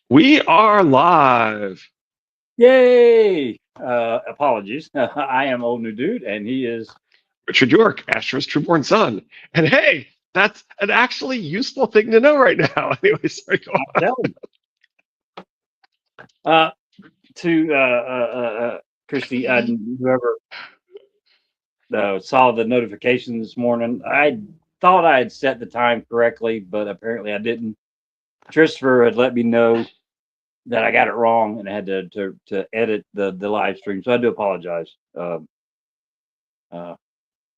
We are live. Yay! Apologies. I am Old New Dude, and he is. Richard York, Astro's trueborn son. And hey, that's an actually useful thing to know right now. Anyway, sorry, go I'm on. telling you. To Christy, whoever saw the notification this morning, I thought I had set the time correctly, but apparently I didn't. Christopher had let me know that I got it wrong and I had to edit the live stream, so I do apologize. Uh,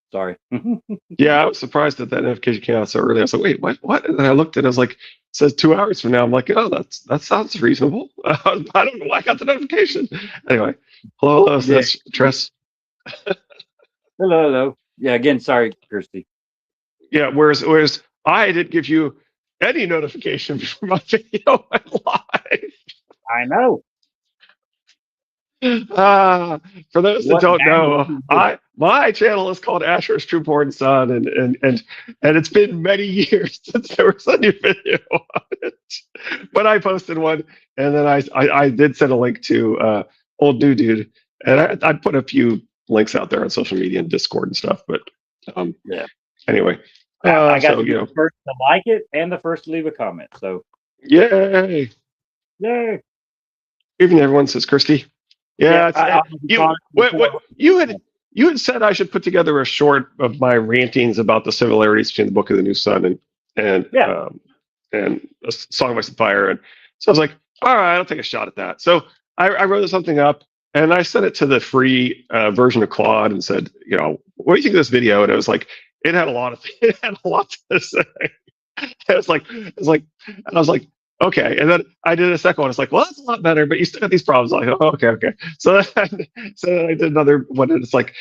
Sorry. Yeah, I was surprised that notification came out so early. I was like, wait, what? What? And then I looked and I was like, it says 2 hours from now. I'm like, oh, that sounds reasonable. I don't know why I got the notification. Anyway, hello, Yeah. that's Tress. Hello, hello. Yeah. Again, sorry, Christy. Yeah, whereas I didn't give you any notification before my video went live. I know. For those that What don't damage know, he did. my channel is called Asher's Trueborn Son, and it's been many years since there was a new video on it. But I posted one, and then I did send a link to Old New Dude, and I put a few links out there on social media and Discord and stuff. But um, Yeah. anyway, I got so to be the first to like it and the first to leave a comment. So, yay! yay. Even everyone says Kirsty. Yeah. Yeah, I was you. on it What before. you had said I should put together a short of my rantings about the similarities between the Book of the New Sun and Yeah. um, and a Song of Ice and Fire, and so I was like, all right, I'll take a shot at that. So I wrote something up and I sent it to the free version of Claude and said, what do you think of this video? And it was like it had a lot of it had a lot to say. And I was like, okay. And then I did a second one. It's like, well, that's a lot better, but you still got these problems. I'm like, oh, okay. So so I did another one, and it's like,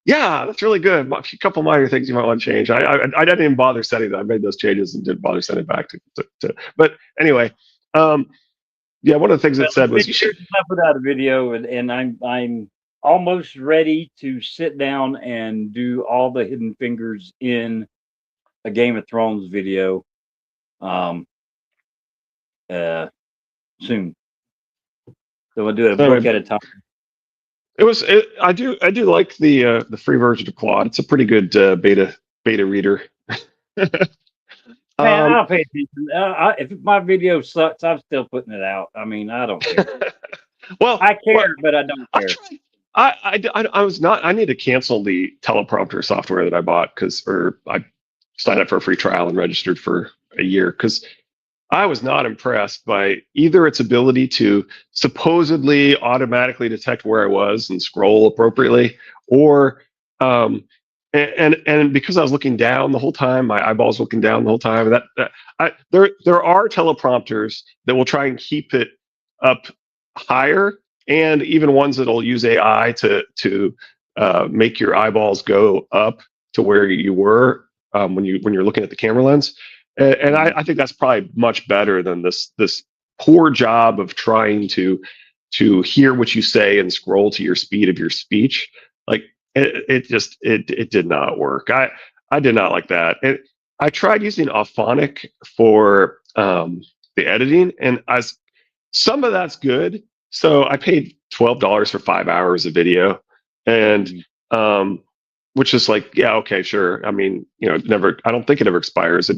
yeah, that's really good. A couple minor things you might want to change. I didn't even bother setting that. I made those changes and didn't bother sending it back to. But anyway, um, yeah, one of the things Well, it it's said been was you should. years since I put out a video, and I'm almost ready to sit down and do all the hidden fingers in a Game of Thrones video. Um. Uh. Soon. So we'll do it a So book at a time. I do like the free version of Claude. It's a pretty good beta reader. Man, um, I'll pay attention. If my video sucks, I'm still putting it out. I mean, I don't care. well, I well, care, but I don't I care. tried. I was not. I need to cancel the teleprompter software that I bought or I signed up for a free trial and registered for a year because I was not impressed by either its ability to supposedly automatically detect where I was and scroll appropriately, or um, and because I was looking down the whole time, my eyeballs looking down the whole time. There are teleprompters that will try and keep it up higher, and even ones that'll use AI to make your eyeballs go up to where you were when you're looking at the camera lens. And Mhm. I think that's probably much better than this poor job of trying to hear what you say and scroll to your speed of your speech. Like it did not work. I did not like that. I tried using Auphonic for the editing, and some of that's good. So I paid $12 for 5 hours of video, and Mhm. um, which is like, yeah, okay, sure. I mean, never. I don't think it ever expires.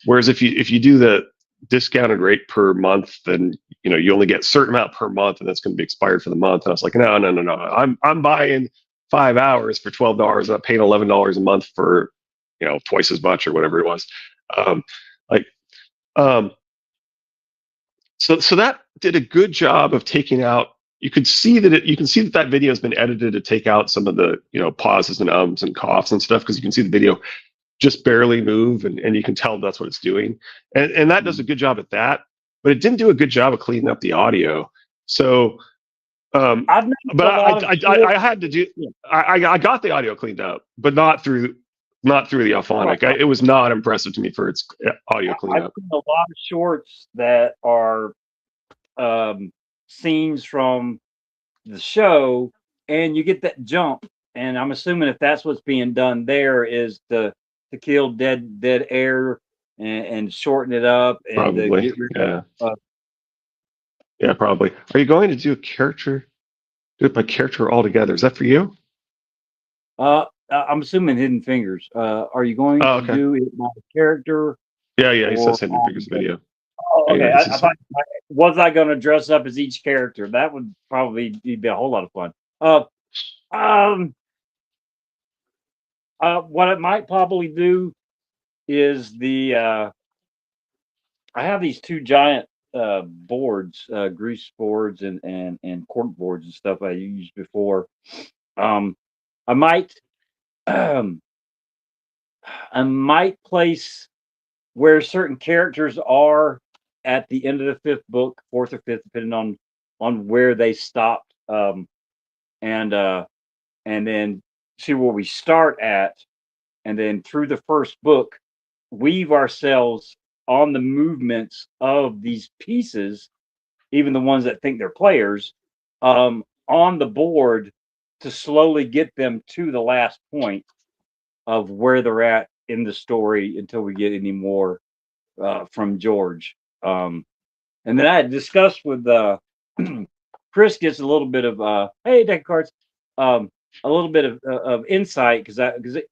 Whereas if you do the discounted rate per month, then you only get a certain amount per month, and that's going to be expired for the month. And I was like, no, no, no, no. I'm buying 5 hours for $12. I'm paying $11 a month for twice as much or whatever it was. Um, like um, so that did a good job of taking out. You can see that video has been edited to take out some of the pauses and ums and coughs and stuff because you can see the video just barely move, and you can tell that's what it's doing, and that does a Mhm. good job at that, but it didn't do a good job of cleaning up the audio. So I've noticed but a lot of I had to do. yeah, I got the audio cleaned up, but not through the right. Alphonic. It was not impressive to me for its audio I've cleanup. seen a lot of shorts that are um, scenes from the show, and you get that jump. And I'm assuming if that's what's being done there is to kill dead air and shorten it up and to Probably, get rid yeah. of. Yeah, probably. Are you going to do a character? Do it by character altogether? Is that for you? I'm assuming Hidden Fingers. Are you going Oh, to okay. do it by character Yeah, yeah. He or says Hidden on Fingers the? video. Oh, Hang okay. on, this I is thought was I going to dress up as each character? That would probably be a whole lot of fun. Uh, um, what I might probably do is I have these two giant boards, grease boards and cork boards and stuff I used before. Um, I might um, I might place where certain characters are at the end of the fifth book, fourth or fifth, depending on where they stopped, and uh, and then see where we start at, and then through the first book, weave ourselves on the movements of these pieces, even the ones that think they're players, on the board to slowly get them to the last point of where they're at in the story until we get any more from George. And then I had discussed with Chris gets a little bit of hey deck of cards, um, a little bit of insight because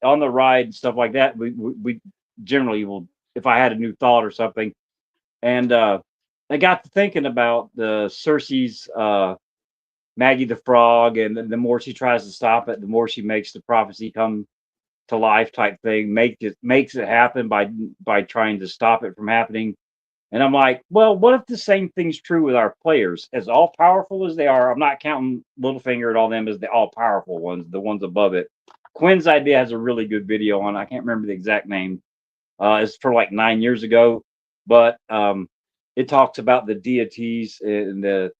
on the ride and stuff like that we generally will, if I had a new thought or something, and I got to thinking about the Cersei's Maggie the Frog, and the more she tries to stop it, the more she makes the prophecy come to life type thing, makes it happen by trying to stop it from happening. And I'm like, well, what if the same thing's true with our players? As all powerful as they are, I'm not counting Littlefinger and all them as the all powerful ones, the ones above it. Quinn's idea has a really good video on. I can't remember the exact name. It's for like 9 years ago, but it talks about the deities and the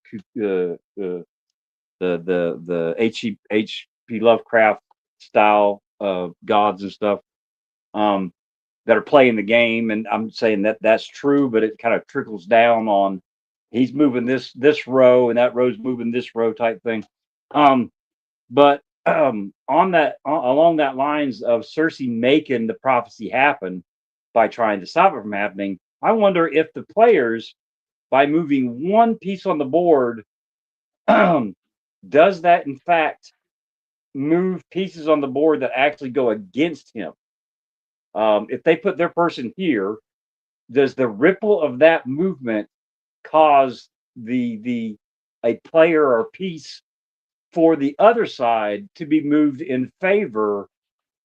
H.P. Lovecraft style of gods and stuff. That are playing the game, and I'm saying that that's true, but it kind of trickles down on he's moving this row and that row's moving this row type thing. But on that along that lines of Cersei making the prophecy happen by trying to stop it from happening, I wonder if the players, by moving one piece on the board, does that in fact move pieces on the board that actually go against him? If they put their person here, does the ripple of that movement cause the a player or piece for the other side to be moved in favor?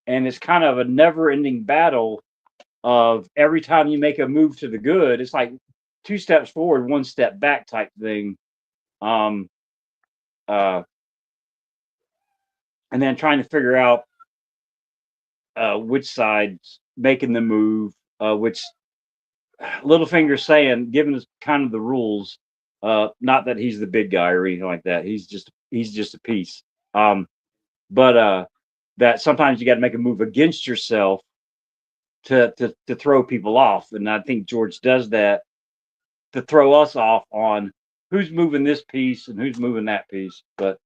And it's kind of a never-ending battle of every time you make a move to the good, it's like two steps forward, one step back type thing. Um, uh, and then trying to figure out which side's making the move, which Littlefinger saying, giving us kind of the rules. Not that he's the big guy or anything like that. He's just a piece. But that sometimes you got to make a move against yourself to throw people off, and I think George does that to throw us off on who's moving this piece and who's moving that piece. But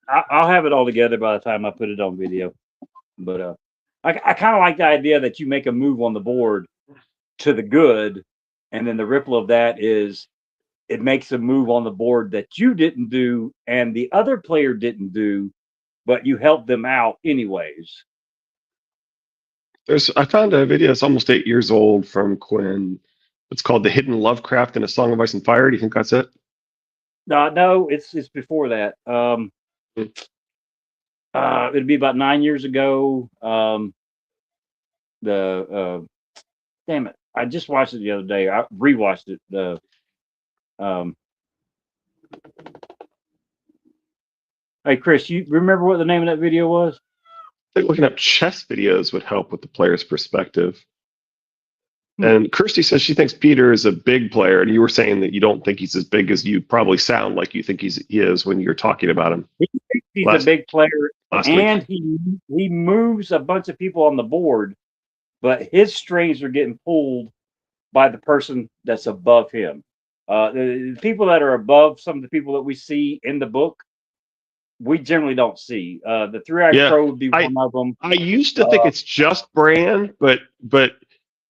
I'll have it all together by the time I put it on video. But I kind of like the idea that you make a move on the board to the good, and then the ripple of that is it makes a move on the board that you didn't do and the other player didn't do, but you helped them out anyways. I found a video. It's almost 8 years old from Quinn. It's called "The Hidden Lovecraft in a Song of Ice and Fire." Do you think that's it? No, it's before that. Hmm. It'd be about 9 years ago. The damn it, I just watched it the other day. I rewatched it. Um, hey Chris, you remember what the name of that video was? I think looking up chess videos would help with the player's perspective. Hmm. And Kirsty says she thinks Peter is a big player, and you were saying that you don't think he's as big as you probably sound like you think he is when you're talking about him He thinks he's a last big player, last week. and he moves a bunch of people on the board, but his strings are getting pulled by the person that's above him. The people that are above some of the people that we see in the book, we generally don't see. The three-eyed Yeah, crow would be I one of them. I used to think it's just Bran, but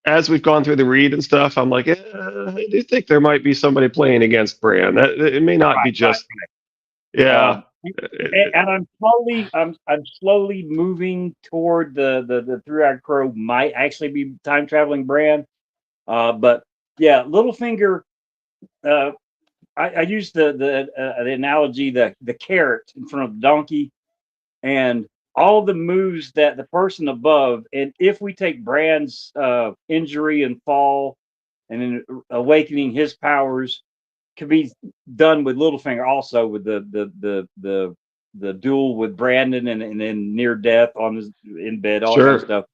as we've gone through the read and stuff, I'm like, I do think there might be somebody playing against Bran. That it may not be Right. just, yeah. And I'm slowly moving toward the three-eyed crow might actually be time traveling Bran. But yeah, Littlefinger. Uh, I use the analogy the carrot in front of the donkey, and all the moves that the person above, and if we take Bran's injury and fall, and then awakening his powers, could be done with Littlefinger also with the duel with Brandon and then near death on his in bed, all that kind of Sure, stuff.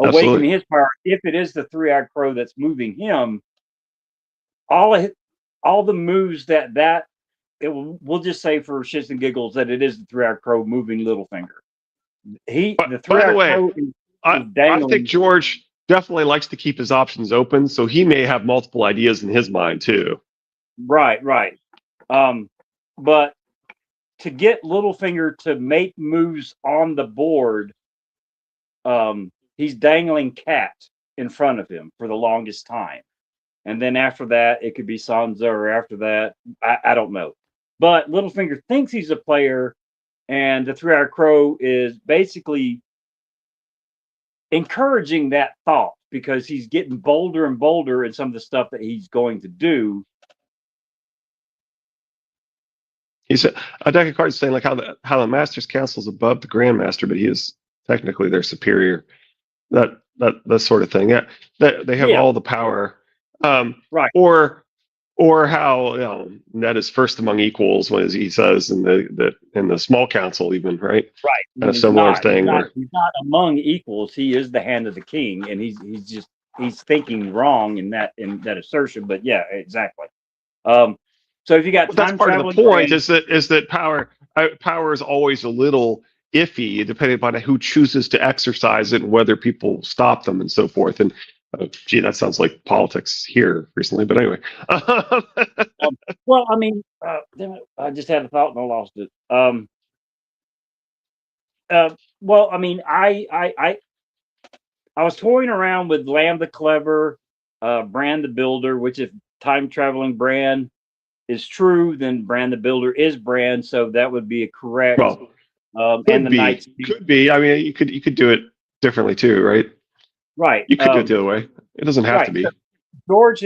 absolutely. Awakening his power, if it is the three-eyed crow that's moving him, all of, all the moves we'll just say for shits and giggles that it is the three-eyed crow moving Littlefinger. The By the three-eyed way, crow I is I think dangling. George definitely likes to keep his options open, so he may have multiple ideas in his mind too. Right. Um, but to get Littlefinger to make moves on the board, he's dangling Cat in front of him for the longest time. And then after that, it could be Sansa, or after that, I don't know. But Littlefinger thinks he's a player, and the three-eyed crow is basically encouraging that thought because he's getting bolder and bolder in some of the stuff that he's going to do. He said a deck of cards saying like how the Master's Council is above the Grandmaster, but he is technically their superior. That sort of thing. Yeah, they have Yeah, all the power. right. Or how Ned is first among equals, as he says in the small council, even right. Right. And a And he's similar not. He's thing not. where He's not among equals. He is the hand of the king, and he's thinking wrong in that assertion. But yeah, exactly. Um, so if you got but that's time part of the traveling point Bran, is that power is always a little iffy depending upon who chooses to exercise it and whether people stop them and so forth. And gee, that sounds like politics here recently, but anyway. well, I mean, damn it, I just had a thought and I lost it. Well, I mean, I was toying around with Lamb the Clever, Bran the Builder, which if time traveling Bran is true, then Bran the Builder is Bran, so that would be a correct. Well, And the Knights, could be. I mean, you could do it differently too, right? right? You could do it the other way. It doesn't have to Right. So be. George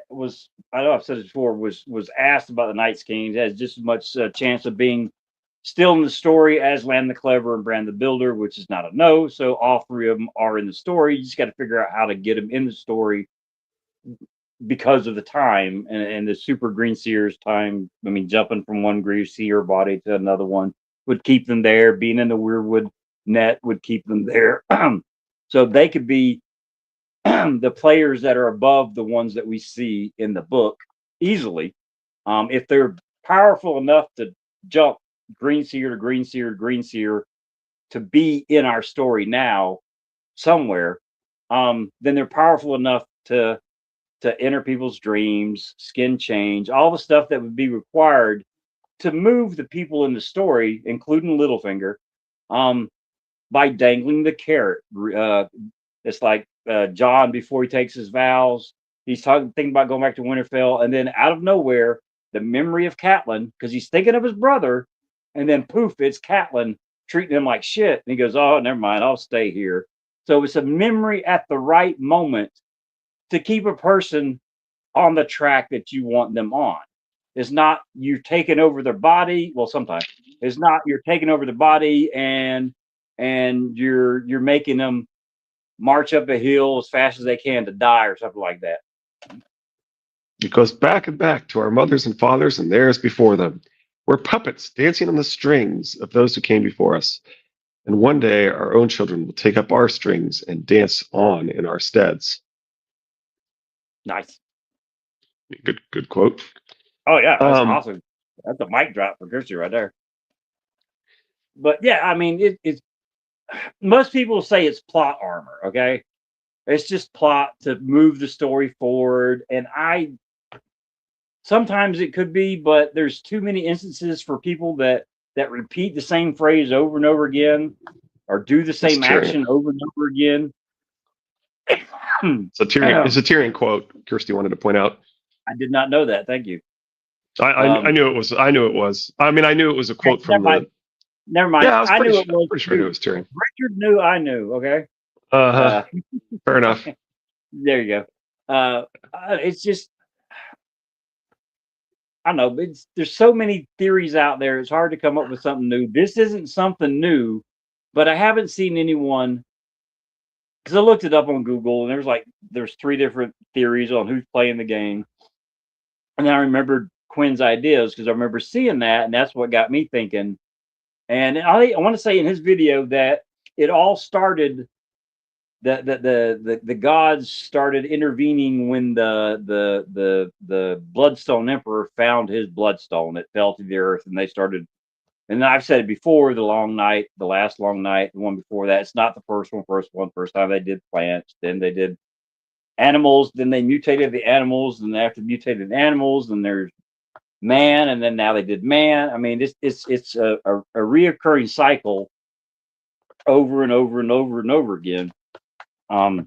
was, I know I've said it before, was asked about the Knights King. Has just as much chance of being still in the story as Lamb the Clever and Bran the Builder, which is not a no. So all three of them are in the story. You just got to figure out how to get them in the story because of the time and the super green seers time. I mean, jumping from one green seer body to another one would keep them there. Being in the Weirwood net would keep them there. So they could be the players that are above the ones that we see in the book easily. If they're powerful enough to jump green seer to green seer to green seer to be in our story now somewhere, then they're powerful enough to enter people's dreams, skin change, all the stuff that would be required to move the people in the story, including Littlefinger, um, by dangling the carrot. It's like John before he takes his vows. He's thinking about going back to Winterfell, and then out of nowhere, the memory of Catelyn, because he's thinking of his brother, and then poof, it's Catelyn treating him like shit. And he goes, "Oh, never mind, I'll stay here." So it's a memory at the right moment to keep a person on the track that you want them on. It's not you taking over their body. Well, sometimes it's not you're taking over the body and you're making them march up a hill as fast as they can to die or something like that. It goes back and back to our mothers and fathers and theirs before them. We're puppets dancing on the strings of those who came before us. And one day our own children will take up our strings and dance on in our steads. Nice. Good quote. Oh yeah, that's Um, awesome. That's a mic drop for Christy right there. But yeah, I mean, it's most people say it's plot armor. Okay, it's just plot to move the story forward, and I sometimes it could be, but there's too many instances for people that repeat the same phrase over and over again, or do the that's same true. action over and over again. It's a Tyrion quote. Kirsty wanted to point out. I did not know that. Thank you. I knew it was. I knew it was. I mean, I knew it was a quote from the. Never mind. Yeah, I was I knew pretty, it was. pretty sure it was Tyrion. Richard knew I knew. Okay. Uh-huh. Fair enough. There you go. It's just, I don't know. There's so many theories out there. It's hard to come up with something new. This isn't something new, but I haven't seen anyone, because I looked it up on Google and there's 3 different theories on who's playing the game. And then I remembered Quinn's ideas because I remember seeing that, and that's what got me thinking. And I want to say in his video that it all started, that the gods started intervening when the Bloodstone Emperor found his bloodstone. It fell to the earth, and they started. And I've said it before: the long night, the last long night, the one before that. It's not the first one. First time they did plants, then they did animals, then they mutated the animals, and after mutated animals, then there's man, and then now they did man. I mean, it's a reoccurring cycle over and over and over and over again. So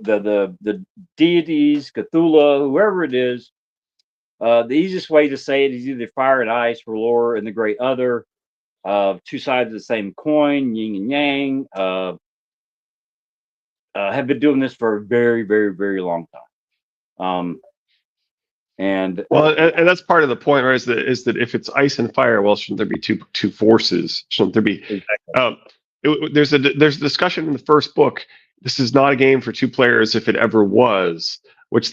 the deities, Cthulhu, whoever it is, the easiest way to say it is either fire and ice for lore and the great other, 2 sides of the same coin, yin and yang, have been doing this for a very, very, very long time. And that's part of the point, right? Is that if it's ice and fire, well, shouldn't there be two forces? Shouldn't there be? Exactly. There's a discussion in the first book. This is not a game for 2 players if it ever was. Which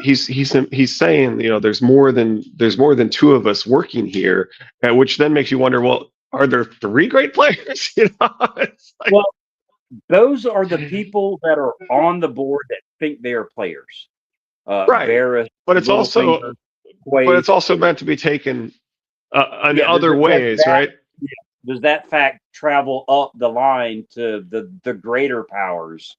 he's saying, there's more than 2 of us working here, which then makes you wonder, well, are there 3 great players? It's like, well, those are the people that are on the board that think they are players. Right, Varys, but it's also meant to be taken in other ways, right? Yeah. Does that fact travel up the line to the greater powers?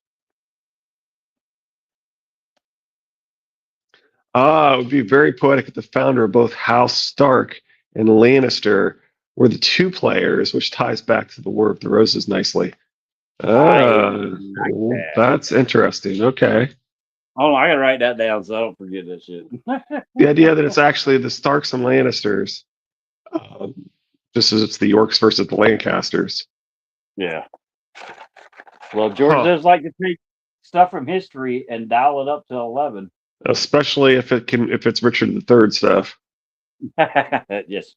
It would be very poetic if the founder of both House Stark and Lannister were the 2 players, which ties back to the War of the Roses nicely. That's interesting. Okay. Oh, I gotta write that down so I don't forget that shit. The idea that it's actually the Starks and Lannisters, just as it's the Yorks versus the Lancasters. Yeah. Well, George does like to take stuff from history and dial it up to 11. Especially if it's Richard III stuff. Yes.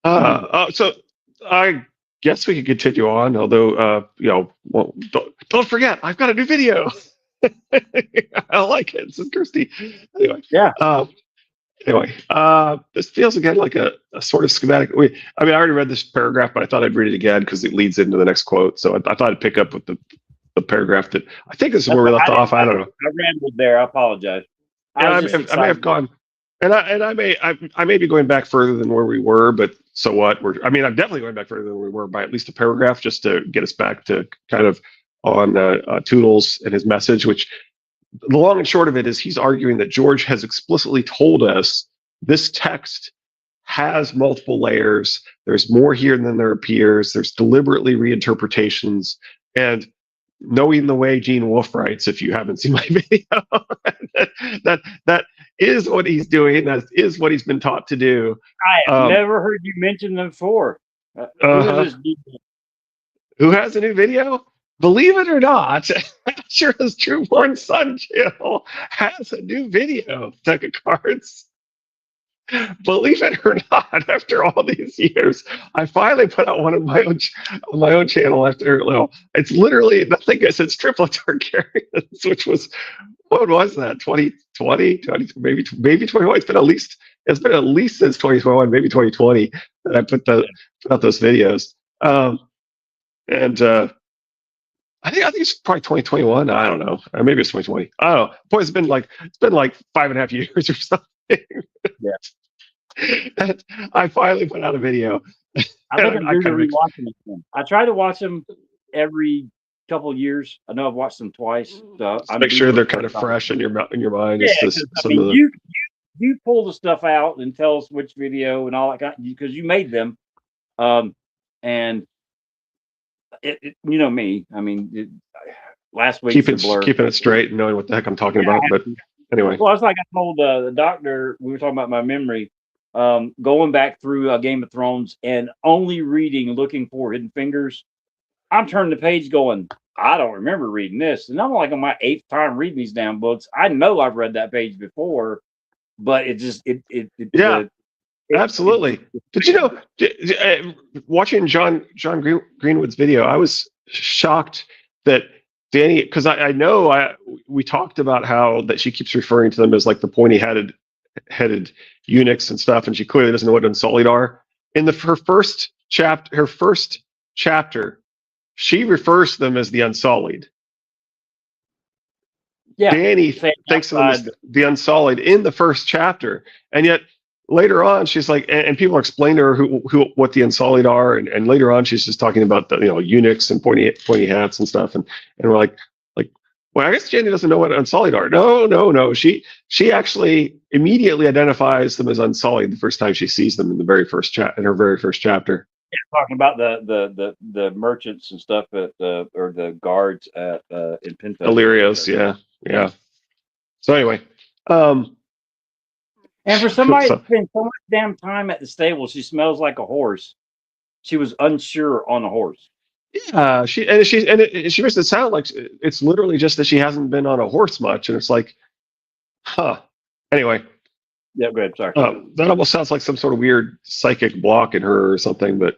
So I guess we could continue on, although don't forget, I've got a new video. I like it. This is Kirsty. Anyway. Yeah. This feels again like a sort of schematic. I already read this paragraph, but I thought I'd read it again because it leads into the next quote. So I thought I'd pick up with the paragraph that I think this is where we left off. I don't know. I rambled there. I apologize. I may have gone, and I may be going back further than where we were, but so what? I'm definitely going back further than we were by at least a paragraph, just to get us back to kind of on Toodles and his message. Which the long and short of it is, he's arguing that George has explicitly told us this text has multiple layers. There's more here than there appears. There's deliberately reinterpretations, and knowing the way Gene Wolfe writes, if you haven't seen my video, that is what he's doing. That is what he's been taught to do. I have never heard you mention them before. Who has a new video? Believe it or not, sure as Trueborn Sun Chill has a new video, deck of cards. Believe it or not, after all these years, I finally put out one on my own channel. It's literally nothing. It's Triplet Targaryens, which was, what was that? 2020, maybe 2021. It's been at least since 2021, maybe 2020 that I put out those videos. I think it's probably 2021. I don't know. Or maybe it's 2020. I don't know. Boy, it's been like 5.5 years or something. Yeah. And I finally put out a video. I think I'm doing rewatching them. I try to watch them every couple of years. I know I've watched them twice. So make sure they're kind of fresh in your mind. Yeah, you pull the stuff out and tell us which video and all that, because you made them. And you know me. I mean, last week's a blur. Keeping it straight and knowing what the heck I'm talking Yeah, about. But anyway, well, it's like I told the doctor. We were talking about my memory. Going back through Game of Thrones and only reading, looking for Hidden Fingers. I'm turning the page, going, I don't remember reading this, and I'm like on my 8th time reading these damn books. I know I've read that page before, but it just yeah, it, absolutely. Did you know? Watching Greenwood's video, I was shocked that Danny, because I know we talked about how that she keeps referring to them as like the pointy headed eunuchs and stuff, and she clearly doesn't know what Unsullied are. In her first chapter, she refers to them as the Unsullied. yeah, Danny thinks of them as the Unsullied in the first chapter, and yet later on she's like, and people explain to her what the Unsullied are, and later on she's just talking about the eunuchs and pointy hats and stuff, and we're like, well, I guess Danny doesn't know what Unsullied are. No. She actually immediately identifies them as Unsullied the first time she sees them in the very first in her very first chapter. Yeah, talking about the merchants and stuff at or the guards at in Pinto. Illyrio's, yeah. So anyway, and for somebody to spend so much damn time at the stable, she smells like a horse. She was unsure on a horse. Yeah, she makes it sound like it's literally just that she hasn't been on a horse much, and it's like, huh. Anyway, yeah, go ahead. Sorry. That almost sounds like some sort of weird psychic block in her or something. But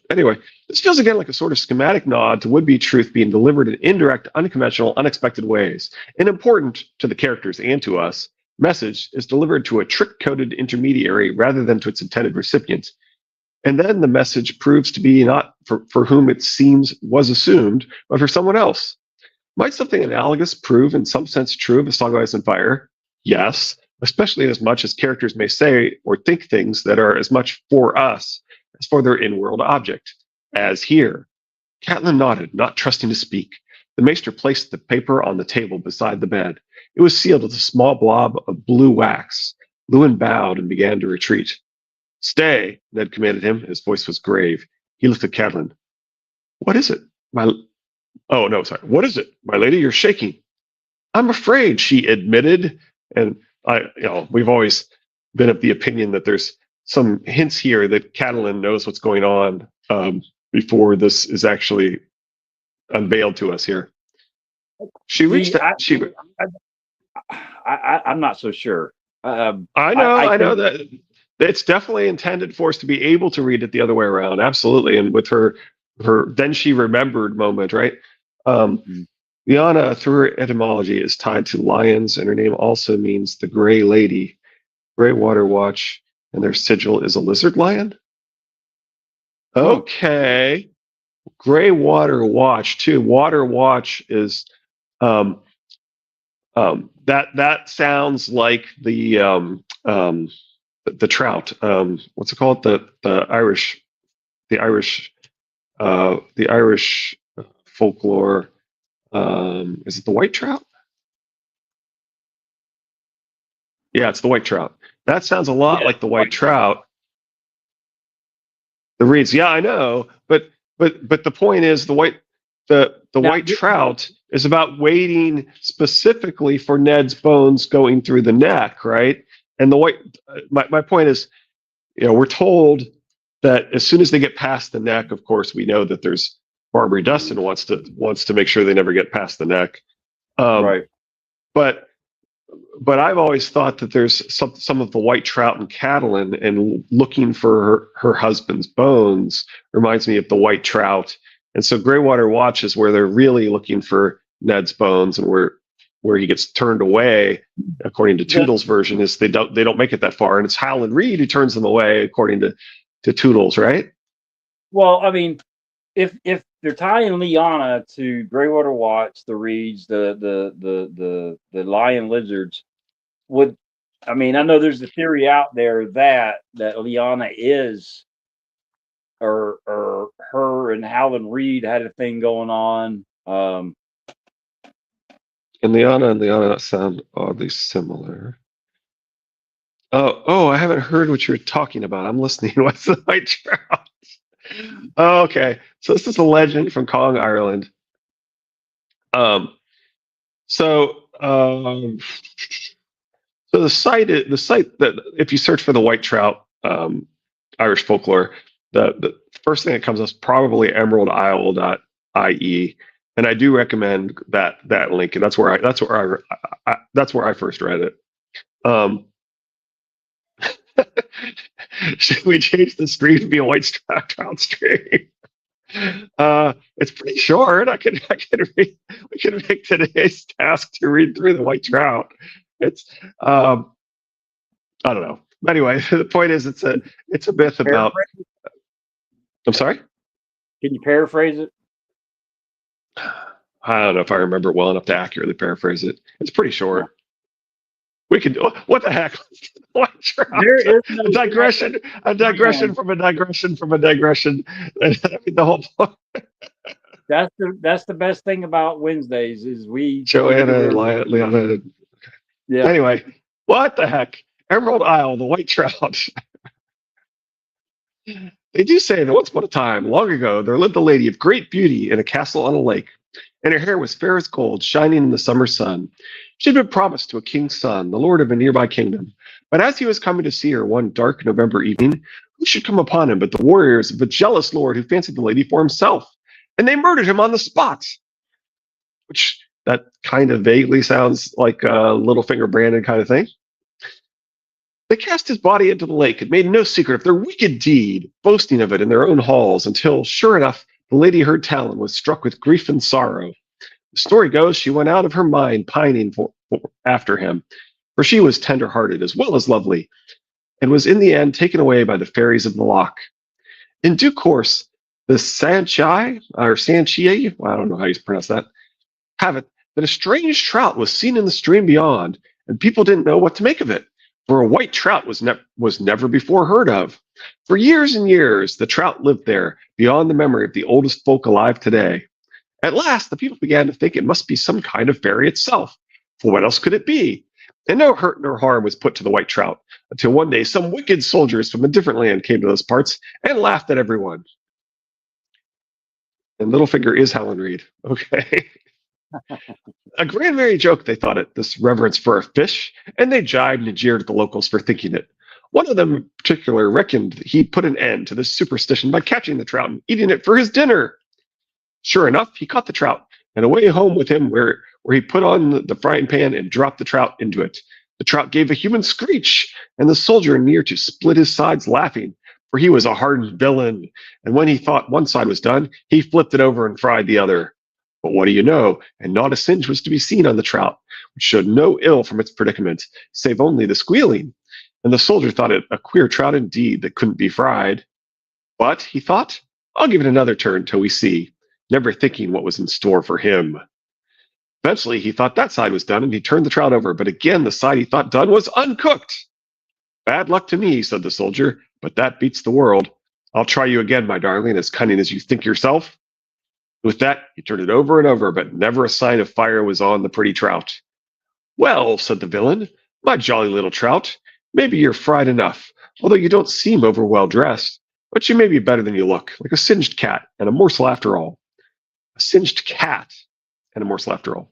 anyway, this feels again like a sort of schematic nod to would-be truth being delivered in indirect, unconventional, unexpected ways. An important to the characters and to us message is delivered to a trick-coded intermediary rather than to its intended recipient. And then the message proves to be not for whom it seems was assumed, but for someone else. Might something analogous prove in some sense true of A Song of Ice and Fire? Yes, especially as much as characters may say or think things that are as much for us as for their in-world object. As here. Catelyn nodded, not trusting to speak. The maester placed the paper on the table beside the bed. It was sealed with a small blob of blue wax. Lewin bowed and began to retreat. Stay, Ned commanded him. His voice was grave. He looked at Catelyn. What is it? Oh, no, sorry. What is it? My lady, you're shaking. I'm afraid, she admitted. And we've always been of the opinion that there's some hints here that Catelyn knows what's going on before this is actually unveiled to us here. She reached that. I'm not so sure. I know that. It's definitely intended for us to be able to read it the other way around. Absolutely. And with her then she remembered moment, right? Lyanna, through her etymology, is tied to lions, and her name also means the Gray Lady. Gray Water Watch, and their sigil is a lizard lion? Okay. Gray Water Watch, too. Water Watch is that sounds like the trout. What's it called? The Irish folklore. Is it the white trout? Yeah, it's the white trout. That sounds a lot like the white trout. The reeds. Yeah, I know, but the point is the white trout is about waiting specifically for Ned's bones going through the neck, right? And the white. My point is, we're told that as soon as they get past the neck, of course, we know that there's Barbary Dustin wants to make sher they never get past the neck. Right. But I've always thought that there's some of the white trout in Catelyn, and looking for her husband's bones reminds me of the white trout. And so Greywater Watch is where they're really looking for Ned's bones, and where he gets turned away, according to Toodles' version, is they don't make it that far, and it's Howland Reed who turns them away, according to Toodles, right? Well, I mean, if they're tying Lyanna to Greywater Watch, the Reeds, the lion lizards, I know there's a theory out there that Lyanna is, or her and Howland Reed had a thing going on. And Lyanna sound oddly similar. Oh, I haven't heard what you're talking about. I'm listening. What's the white trout? Oh, okay. So this is a legend from Kong, Ireland. Um, so um, so the site that if you search for the white trout Irish folklore, the first thing that comes up is probably emeraldisle.ie, and I do recommend that link, and that's where I first read it. Um, should we change the stream to be a white trout stream? It's pretty short. We can make today's task to read through the white trout. It's I don't know. Anyway, the point is, it's a myth about. I'm sorry. Can you paraphrase it? I don't know if I remember it well enough to accurately paraphrase it. It's pretty short. We can do what the heck? White trout. There is no A digression from a digression from a digression. I mean, the whole point. That's the best thing about Wednesdays is we Joanna, Liana. Yeah. Anyway, what the heck? Emerald Isle, the white trout. They do say that once upon a time, long ago, there lived a lady of great beauty in a castle on a lake, and her hair was fair as gold, shining in the summer sun. She had been promised to a king's son, the lord of a nearby kingdom. But as he was coming to see her one dark November evening, who should come upon him but the warriors of a jealous lord who fancied the lady for himself, and they murdered him on the spot. Which that kind of vaguely sounds like a Littlefinger Brandon kind of thing. They cast his body into the lake and made no secret of their wicked deed, boasting of it in their own halls, until, sure enough, the lady heard tell and was struck with grief and sorrow. The story goes she went out of her mind pining after him, for she was tender-hearted as well as lovely, and was in the end taken away by the fairies of the loch. In due course, the Sanchai, or Sanchie, well, I don't know how you pronounce that, have it that a strange trout was seen in the stream beyond, and people didn't know what to make of it, for a white trout was never before heard of. For years and years, the trout lived there, beyond the memory of the oldest folk alive today. At last, the people began to think it must be some kind of fairy itself, for what else could it be? And no hurt nor harm was put to the white trout, until one day some wicked soldiers from a different land came to those parts and laughed at everyone. And Littlefinger is Helen Reed. Okay. A grand merry joke, they thought it, this reverence for a fish, and they jibed and jeered at the locals for thinking it. One of them in particular reckoned he'd put an end to this superstition by catching the trout and eating it for his dinner. Sure enough, he caught the trout, and away home with him where he put on the frying pan and dropped the trout into it. The trout gave a human screech, and the soldier near to split his sides laughing, for he was a hardened villain, and when he thought one side was done, he flipped it over and fried the other. But what do you know? And not a singe was to be seen on the trout, which showed no ill from its predicament, save only the squealing. And the soldier thought it a queer trout indeed that couldn't be fried. But, he thought, I'll give it another turn till we see, never thinking what was in store for him. Eventually, he thought that side was done, and he turned the trout over, but again the side he thought done was uncooked. Bad luck to me, said the soldier, but that beats the world. I'll try you again, my darling, as cunning as you think yourself. With that, he turned it over and over, but never a sign of fire was on the pretty trout. Well, said the villain, my jolly little trout, maybe you're fried enough, although you don't seem over well dressed, but you may be better than you look, like a singed cat and a morsel after all. A singed cat and a morsel after all.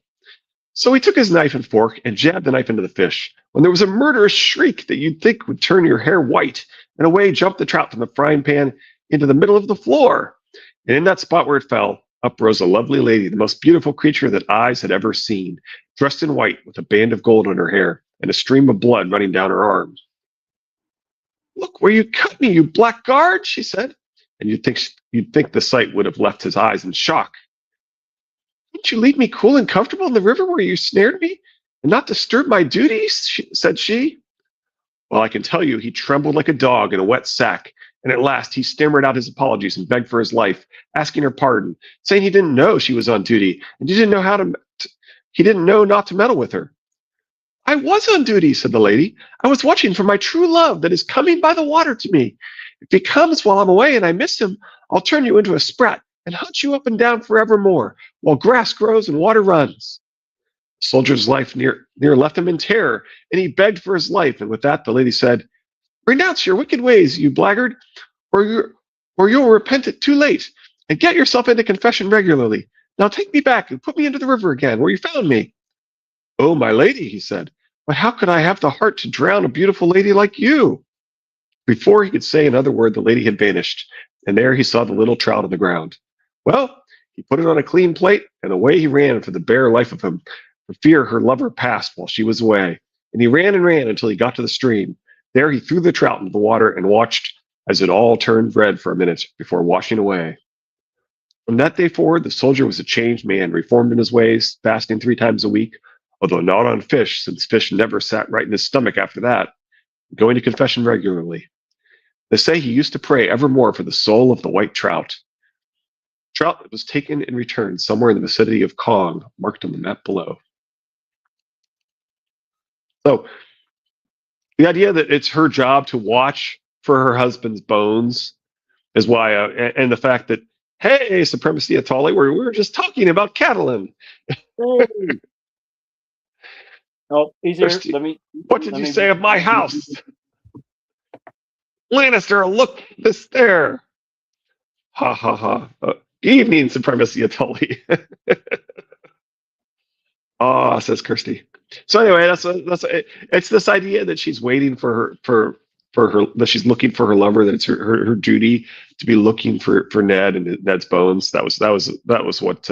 So he took his knife and fork and jabbed the knife into the fish, when there was a murderous shriek that you'd think would turn your hair white, and away jumped the trout from the frying pan into the middle of the floor. And in that spot where it fell, up rose a lovely lady, the most beautiful creature that eyes had ever seen, dressed in white with a band of gold on her hair and a stream of blood running down her arms. Look where you cut me, you blackguard, she said, and you'd think the sight would have left his eyes in shock. Didn't you leave me cool and comfortable in the river where you snared me, and not disturb my duties? Said she. Well, I can tell you, he trembled like a dog in a wet sack, and at last he stammered out his apologies and begged for his life, asking her pardon, saying he didn't know she was on duty, and he didn't know not to meddle with her. I was on duty, said the lady. I was watching for my true love that is coming by the water to me. If he comes while I'm away and I miss him, I'll turn you into a sprat and hunt you up and down forevermore, while grass grows and water runs. The soldier's life near left him in terror, and he begged for his life, and with that the lady said, Renounce your wicked ways, you blackguard, or you'll repent it too late, and get yourself into confession regularly. Now take me back and put me into the river again, where you found me. Oh, my lady, he said, but how could I have the heart to drown a beautiful lady like you? Before he could say another word, the lady had vanished, and there he saw the little trout on the ground. Well, he put it on a clean plate, and away he ran for the bare life of him, for fear her lover passed while she was away. And he ran and ran until he got to the stream. There he threw the trout into the water and watched as it all turned red for a minute before washing away. From that day forward, the soldier was a changed man, reformed in his ways, fasting 3 times a week, although not on fish, since fish never sat right in his stomach after that, going to confession regularly. They say he used to pray evermore for the soul of the white trout. Trout that was taken and returned somewhere in the vicinity of Kong, marked on the map below. So the idea that it's her job to watch for her husband's bones is why, and the fact that, hey, Supremacy Atali, we were just talking about Catalan. Hey. Oh, he's here. What did you say of my house? Lannister, look this there. Ha ha ha. Evening, Supremacy Atali. Ah, says Kirsty. So anyway, it's this idea that she's waiting for her that she's looking for her lover, that it's her duty to be looking for Ned and Ned's bones. That was what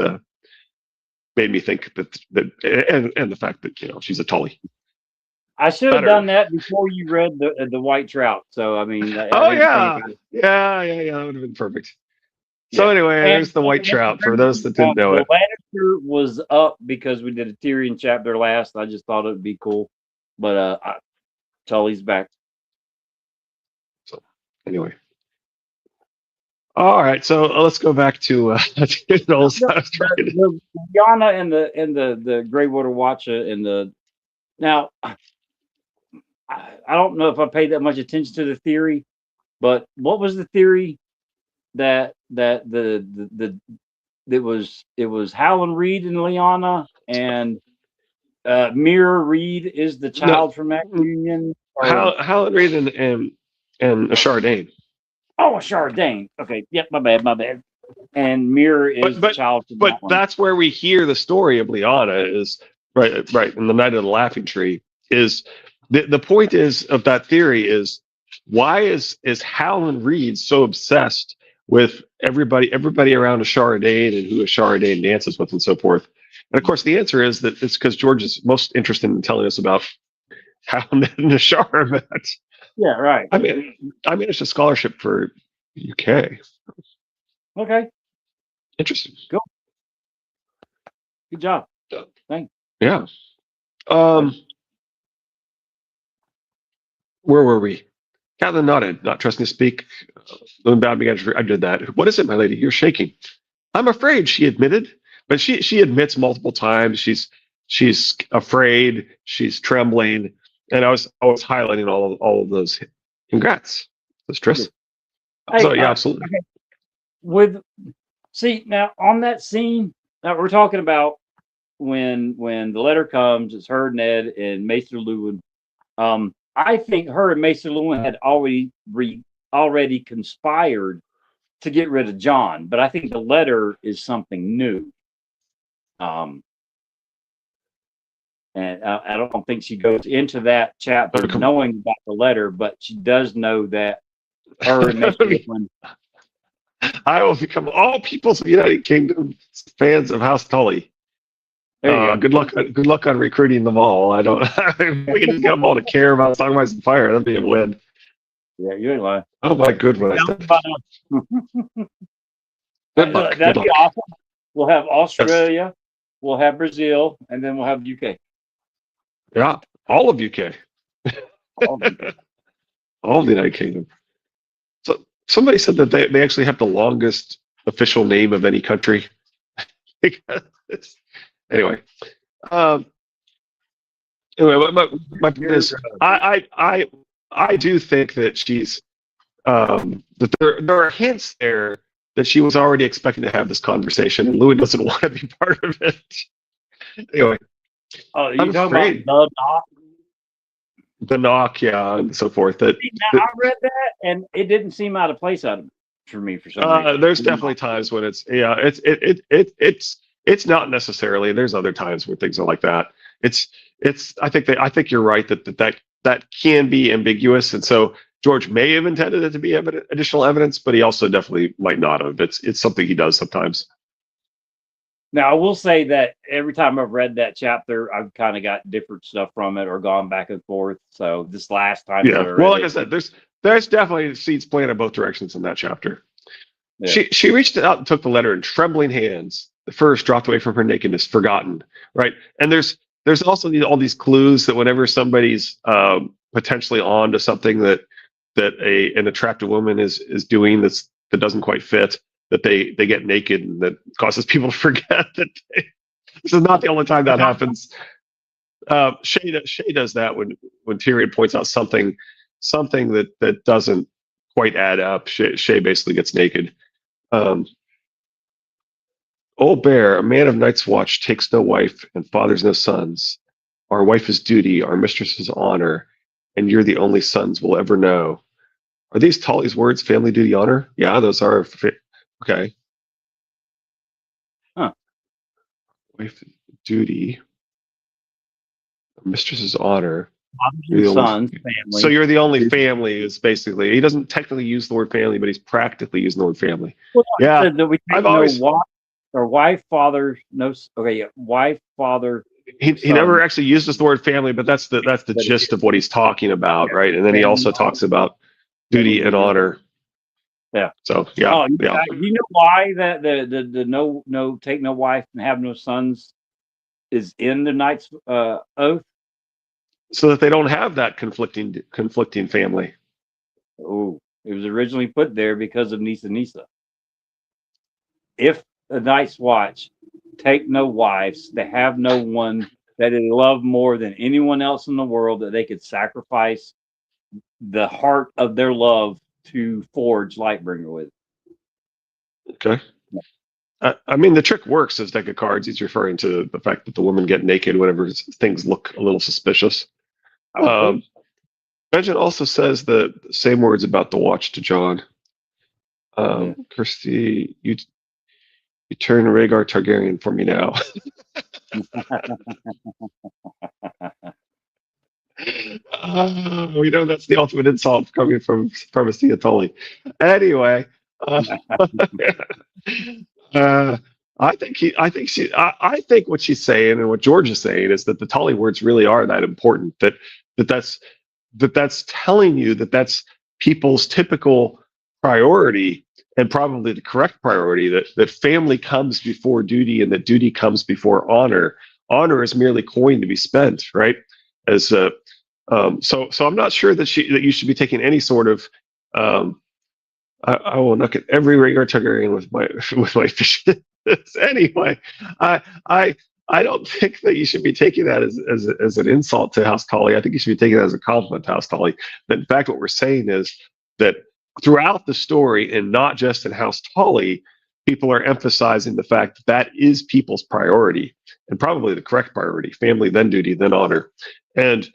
made me think that and the fact that she's a Tully. I should have done that before you read the white trout. So I mean, yeah, that would have been perfect. So yeah. anyway, there's the white trout for those that didn't know it. The Lannister was up because we did a Tyrion chapter last. I just thought it would be cool, but Tully's back. So anyway, all right. So let's go back to the Lyanna and the Greywater Watcher and the now. I don't know if I paid that much attention to the theory, but what was the theory that it was Howland Reed and Lyanna and Mira Reed is the child from that union? Howland Reed and Ashara Dayne. Oh, Ashara Dayne. Okay, yep, my bad. And Mira is the child from that one. That's where we hear the story of Lyanna is right in the Night of the Laughing Tree. Is the point is of that theory is why is Howland Reed so obsessed with everybody around Ashara Dayne and who Ashara Dayne dances with and so forth? And of course, the answer is that it's because George is most interested in telling us about how Ned and Ashara met. Yeah, right. I mean, it's a scholarship for UK. Okay. Interesting. Cool. Good job. Thanks. Yeah. Where were we? Catelyn nodded, not trusting to speak. Bound began to. I did that. What is it, my lady? You're shaking. I'm afraid, she admitted. But she admits multiple times she's afraid, she's trembling, and I was highlighting all of those. Congrats, says Tris. Hey, so yeah, absolutely. Okay. See now on that scene that we're talking about when the letter comes, it's her, Ned, and Maester Luwin. I think her and Maester Luwin had already conspired to get rid of Jon, but I think the letter is something new. And I don't think she goes into that chapter knowing about the letter, but she does know that her and Maester Luwin. I will become all peoples of the United Kingdom fans of House Tully. Good luck on recruiting them all. I don't. We can just get them all to care about Songwise and Fire. That'd be a win. Yeah, you ain't lying. Oh my goodness. Good luck. That'd be awesome. We'll have Australia, we'll have Brazil, and then we'll have the UK. Yeah, all of UK. All of the United Kingdom. So somebody said that they actually have the longest official name of any country. Anyway, my point is, I do think that she's that there are hints there that she was already expecting to have this conversation, and Louis doesn't want to be part of it. Anyway, you talking about the knock, yeah, and so forth. That now, I read that, and it didn't seem out of place out of me. for me for some reason. There's definitely times when it's not necessarily. There's other times where things are like that. I think you're right that can be ambiguous, and so George may have intended it to be additional evidence, but he also definitely might not have. It's something he does sometimes. Now, I will say that every time I've read that chapter, I've kind of got different stuff from it or gone back and forth. So this last time, Yeah. Well, like I said, there's definitely seeds planted both directions in that chapter. Yeah. She reached out and took the letter in trembling hands. The furs dropped away from her nakedness, forgotten. Right. And there's also all these clues that whenever somebody's potentially on to something that an attractive woman is doing that doesn't quite fit, that they get naked, and that causes people to forget that this is not the only time that happens. Shay does that when Tyrion points out something that doesn't quite add up. Shay basically gets naked. Old Bear, a man of Night's Watch, takes no wife and fathers no sons. Our wife is duty, our mistress is honor, and you're the only sons we'll ever know. Are these Tully's words, family, duty, honor? Yeah, those are. Okay. Huh. Wife, duty, mistress's honor. Sons, family. So you're the only family. Is basically, he doesn't technically use the word family, but he's practically using the word family. Well, yeah, I've always wife, father, no. Okay, yeah, wife, father. He never actually uses the word family, but that's the gist of what he's talking about, right? And then he also talks about duty and honor. Yeah. So yeah. Oh, yeah. You know why that the no take no wife and have no sons is in the Knight's oath? So that they don't have that conflicting family. Oh, it was originally put there because of Nisa. If the Night's Watch take no wives, they have no one that they love more than anyone else in the world that they could sacrifice the heart of their love to forge Lightbringer with. Okay. I mean, the trick works as deck of cards. He's referring to the fact that the women get naked whenever things look a little suspicious. Benjen also says the same words about the watch to Jon. Kirsty, you turn Rhaegar Targaryen for me now. We know that's the ultimate insult coming from a Sia Tully. Anyway, I think what she's saying and what George is saying is that the Tully words really are that important. That's telling you that that's people's typical priority, and probably the correct priority, that family comes before duty and that duty comes before honor. Honor is merely coin to be spent, right? So I'm not sure that you should be taking any sort of I will knock at every Rhaegar Targaryen with my fish. Anyway, I don't think that you should be taking that as an insult to House Tully. I think you should be taking that as a compliment to House Tully. But in fact, what we're saying is that throughout the story, and not just in House Tully, people are emphasizing the fact that is people's priority, and probably the correct priority: family, then duty, then honor, and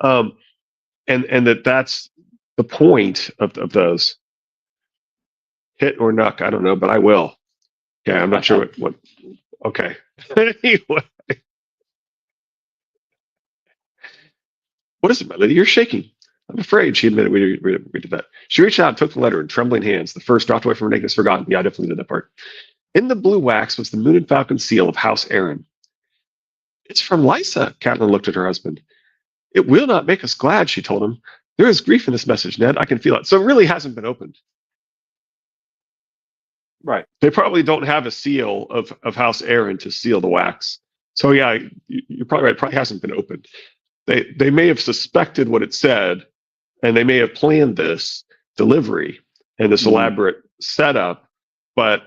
that's the point of those. Hit or nuck, I don't know, but I will. Yeah, I'm not sure what. Okay. Anyway. What is it, my lady? You're shaking. I'm afraid, she admitted we did that. She reached out and took the letter in trembling hands. The first dropped away from her nakedness, forgotten. Yeah, I definitely did that part. In the blue wax was the moon and falcon seal of House Aaron. It's from Lysa, Catelyn looked at her husband. It will not make us glad, she told him. There is grief in this message, Ned. I can feel it. So it really hasn't been opened. Right. They probably don't have a seal of House Aaron to seal the wax. So yeah, you're probably right. It probably hasn't been opened. They may have suspected what it said, and they may have planned this delivery and this elaborate setup, but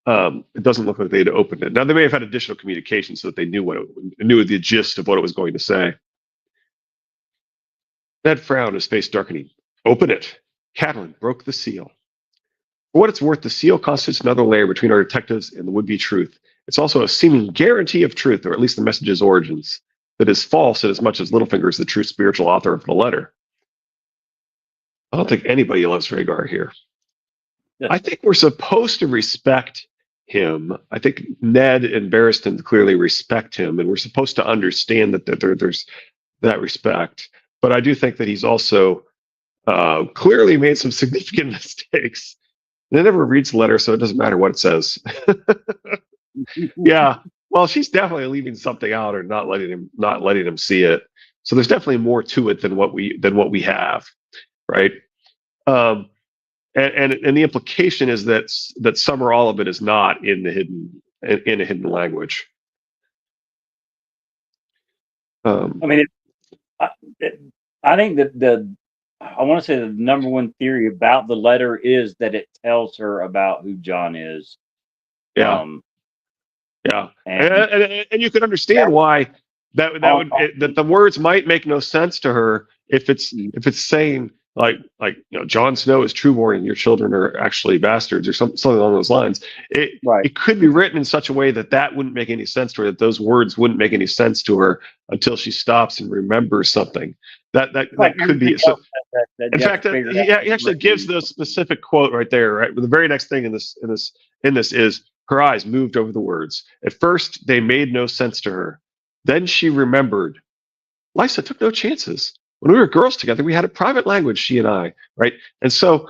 it doesn't look like they'd opened it. Now they may have had additional communication so that they knew the gist of what it was going to say. Ned frowned, his face darkening. Open it. Catelyn broke the seal. For what it's worth, the seal constitutes another layer between our detectives and the would-be truth. It's also a seeming guarantee of truth, or at least the message's origins, that is false in as much as Littlefinger is the true spiritual author of the letter. I don't think anybody loves Rhaegar here. I think we're supposed to respect him. I think Ned and Barristan clearly respect him, and we're supposed to understand that there's that respect. But I do think that he's also clearly made some significant mistakes. Ned never reads the letter, so it doesn't matter what it says. Yeah, well, she's definitely leaving something out or not letting him see it. So there's definitely more to it than what we have, right? Um, and the implication is that some or all of it is not in a hidden language. I mean, I, I think that I want to say the number one theory about the letter is that it tells her about who John is. Yeah, Um, yeah, and and you could understand that why on, that the words might make no sense to her if mm, it's saying like Jon Snow is trueborn and your children are actually bastards or something along those lines. right, It could be written in such a way that wouldn't make any sense to her, that those words wouldn't make any sense to her until she stops and remembers something. like That could everything be so. else that In gets fact, figured he out. actually gives the specific quote right there. Right, the very next thing in this is her eyes moved over the words. At first, they made no sense to her. Then she remembered. Lysa took no chances. When we were girls together, we had a private language, she and I, right? And so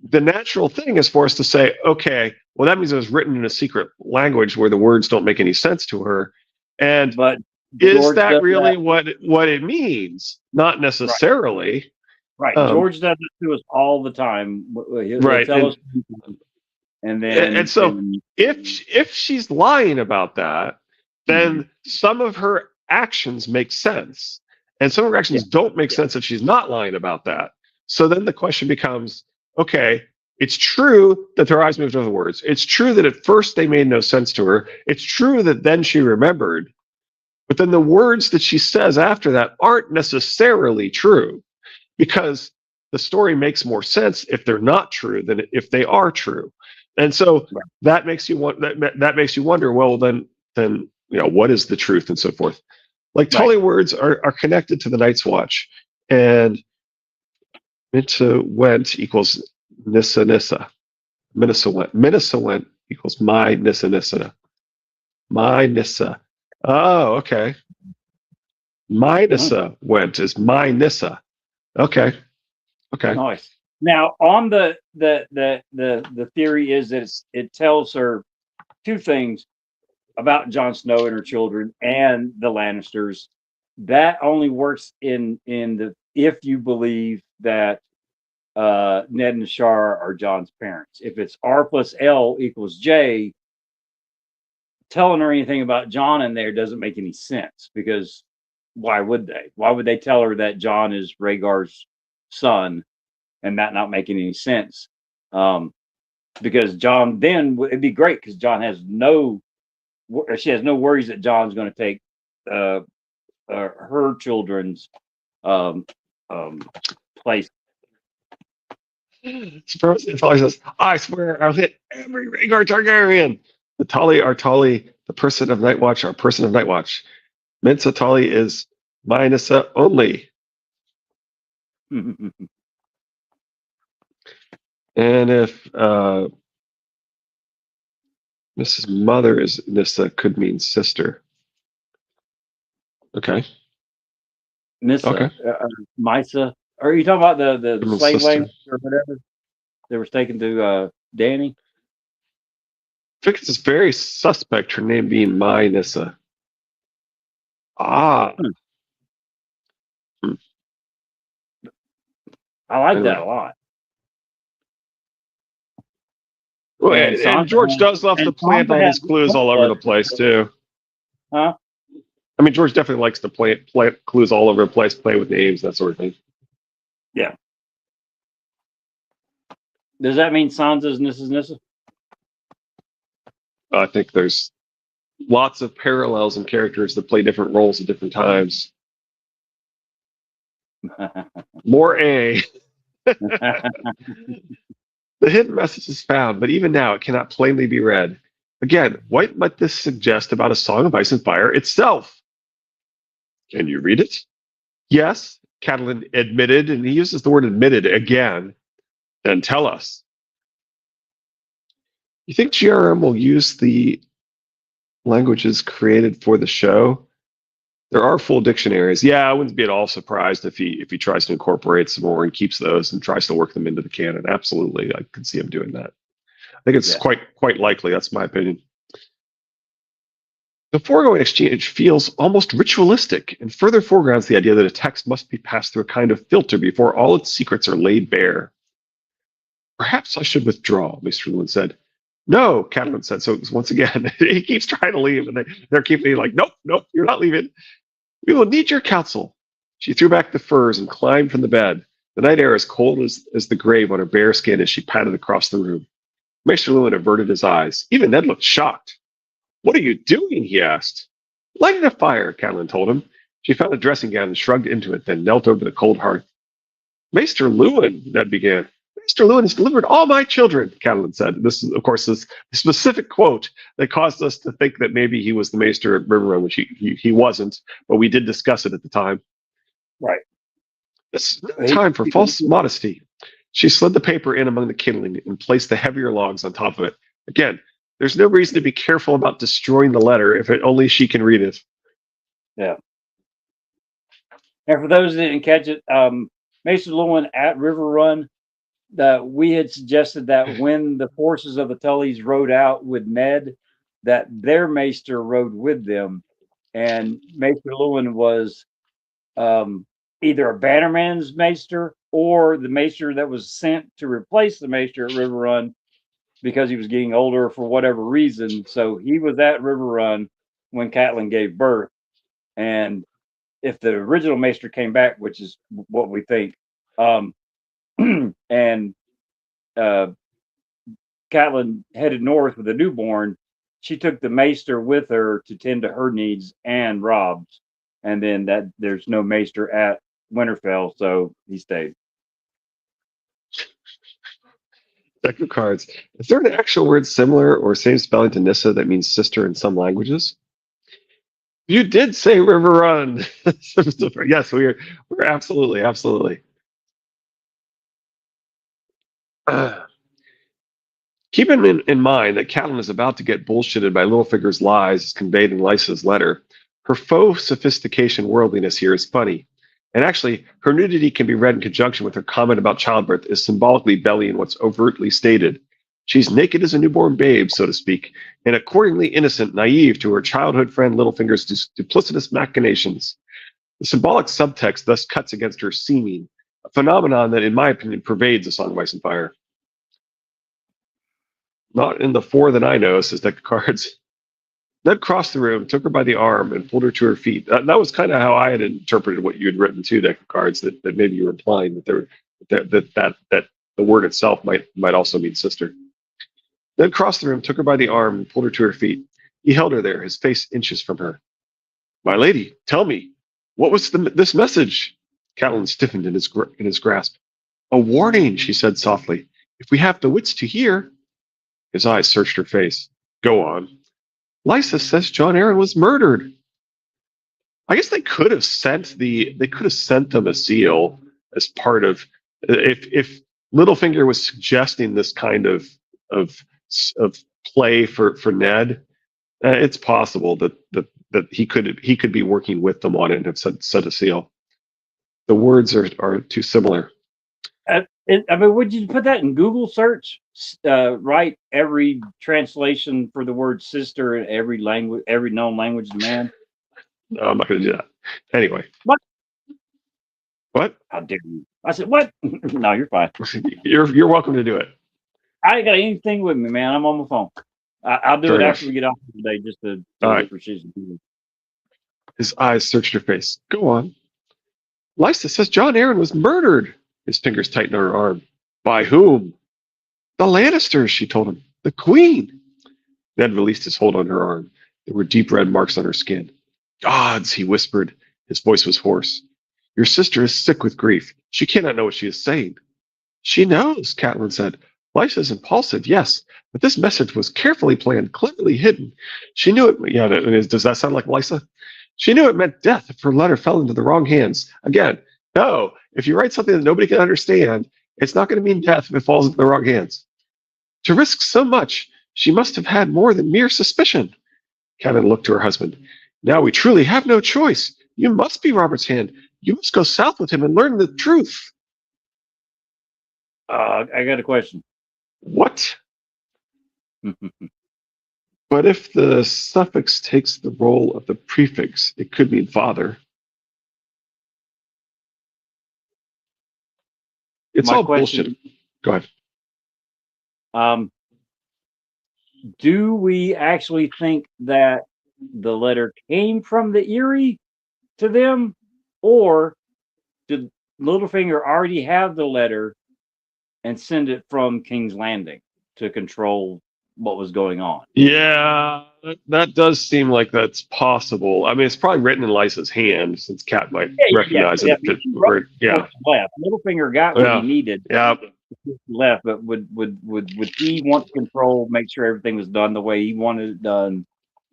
the natural thing is for us to say, okay, well, that means it was written in a secret language where the words don't make any sense to her. And But is George that does that. really what it means? Not Right, necessarily. right. Um, George does it to us all the time. He'll right. tell us, and And then so and if she's lying about that, mhm, then some of her actions make sense. And some of her yeah, actions don't make sense if she's not lying about that. So then the question becomes, okay, it's true that her eyes moved over the words. It's true that at first they made no sense to her. It's true that then she remembered. But then the words that she says after that aren't necessarily true because the story makes more sense if they're not true than if they are true. And so right, that makes you want that makes you wonder, well, then what is the truth and so forth. Like right. Tully words are connected to the Night's Watch, and Minta went equals Nissa Nissa. Minissa went equals my Nissa Nissa. My Nissa. Oh, okay. My Uh-huh. Nissa went is my Nissa. Okay. Okay. Nice. Now, on the theory is that it tells her two things about Jon Snow and her children and the Lannisters. That only works in the if you believe that Ned and Shar are Jon's parents. If it's R plus L equals J, telling her anything about Jon in there doesn't make any sense because why would they? Why would they tell her that Jon is Rhaegar's son and that not making any sense? Um, because Jon then it'd be great because Jon has she has no worries that Jon's going to take uh, her children's um, um, place. Tully says, I swear I'll hit every Rhaegar Targaryen. The Tully are Tully, the person of Night Watch are person of Night Watch. Mensa Tully is Minessa only. And if Mrs. Mother is Nissa, could mean sister. Okay. Nissa, Okay. Misa. Are you talking about the Could mean slave sister. language or whatever that was taken to Danny? I think it's very suspect her name being my Nissa. Ah. Hmm. Hmm. I like that Anyway. a lot. Well, And and George does love to plant Sansa all has these clues all over the place too. huh? I mean, George definitely likes to plant clues all over the place, play with names, that sort of thing. Yeah. Does that mean Sansa's Nissa? I think there's lots of parallels and characters that play different roles at different times. More A. The hidden message is found, but even now it cannot plainly be read. Again, what might this suggest about A Song of Ice and Fire itself? Can you read it? Yes, Catelyn admitted, and he uses the word admitted again. Then tell us. You think GRM will use the languages created for the show? There are full dictionaries. Yeah, I wouldn't be at all surprised if he tries to incorporate some more and keeps those and tries to work them into the canon. Absolutely, I could see him doing that. I think it's Yeah. quite likely. That's my opinion. The foregoing exchange feels almost ritualistic and further foregrounds the idea that a text must be passed through a kind of filter before all its secrets are laid bare. Perhaps I should withdraw, Mr. Lewin said. No, Catelyn said. So once again, he keeps trying to leave, and they're keeping like, nope, nope, you're not leaving. We will need your counsel. She threw back the furs and climbed from the bed. The night air as cold as the grave on her bare skin as she padded across the room. Maester Lewin averted his eyes. Even Ned looked shocked. What are you doing? He asked. Lighting a fire, Catelyn told him. She found a dressing gown and shrugged into it, then knelt over the cold hearth. Maester Lewin, Ned began. Maester Lewin has delivered all my children, Catelyn said. This is, of course, this specific quote that caused us to think that maybe he was the Maester at Riverrun, which he wasn't, but we did discuss it at the time. Right. This is no time for false modesty. She slid the paper in among the kindling and placed the heavier logs on top of it. Again, there's no reason to be careful about destroying the letter if only she can read it. Yeah. And for those that didn't catch it, Maester Lewin at Riverrun, we had suggested that when the forces of the Tullys rode out with Ned, that their Maester rode with them, and Maester Lewin was either a Bannerman's Maester or the Maester that was sent to replace the Maester at Riverrun because he was getting older for whatever reason. So he was at Riverrun when Catelyn gave birth, and if the original Maester came back, which is what we think, and Catelyn headed north with a newborn, she took the Maester with her to tend to her needs and Rob's, and then that there's no Maester at Winterfell, so he stayed. Deck of cards. Is there an actual word similar or same spelling to Nissa that means sister in some languages? You did say River Run. Yes, we're absolutely. Keep in mind that Catelyn is about to get bullshitted by Littlefinger's lies as conveyed in Lysa's letter. Her faux sophistication worldliness here is funny. And actually, her nudity can be read in conjunction with her comment about childbirth as symbolically bellying what's overtly stated. She's naked as a newborn babe, so to speak, and accordingly innocent, naive to her childhood friend Littlefinger's duplicitous machinations. The symbolic subtext thus cuts against her seeming, a phenomenon that, in my opinion, pervades A Song of Ice and Fire. Not in the four that I know, says Deck of Cards. Ned crossed the room, took her by the arm, and pulled her to her feet. That was kind of how I had interpreted what you had written too, Deck of Cards. That maybe you were implying that the word itself might also mean sister. Ned crossed the room, took her by the arm, and pulled her to her feet. He held her there, his face inches from her. My lady, tell me, what was this message? Catelyn stiffened in his grasp. A warning, she said softly. If we have the wits to hear. His eyes searched her face. Go on. Lysa says Jon Arryn was murdered. I guess they could have sent them a seal as part of if Littlefinger was suggesting this kind of play for Ned. It's possible that he could be working with them on it and have sent a seal. The words are too similar. I mean, would you put that in Google search? Write every translation for the word sister in every language, every known language to man. No, I'm not going to do that. Anyway. What? How dare you? I said, what? No, you're fine. You're welcome to do it. I ain't got anything with me, man. I'm on my phone. I'll do Fair it enough. after we get off today, just to all right. for she's. His eyes searched her face. Go on. Lysa says Jon Arryn was murdered. His fingers tightened on her arm. By whom? The Lannisters, she told him. The Queen. Ned released his hold on her arm. There were deep red marks on her skin. Gods, he whispered. His voice was hoarse. Your sister is sick with grief. She cannot know what she is saying. She knows, Catelyn said. Lysa's impulsive, yes, but this message was carefully planned, cleverly hidden. She knew it. Yeah, does that sound like Lysa? She knew it meant death if her letter fell into the wrong hands. Again, no, if you write something that nobody can understand, it's not going to mean death if it falls into the wrong hands. To risk so much, She must have had more than mere suspicion. Catelyn looked to her husband. Now we truly have no choice. You must be Robert's hand. You must go south with him and learn the truth. I got a question. What? But if the suffix takes the role of the prefix, it could mean father. It's all bullshit. Go ahead. Do we actually think that the letter came from the Eyrie to them, or did Littlefinger already have the letter and send it from King's Landing to control what was going on? Yeah, that does seem like that's possible. I mean, it's probably written in Lysa's hand, since Cat might recognize it. Littlefinger got what he needed. Yeah. Left, but would he want to control, make sure everything was done the way he wanted it done?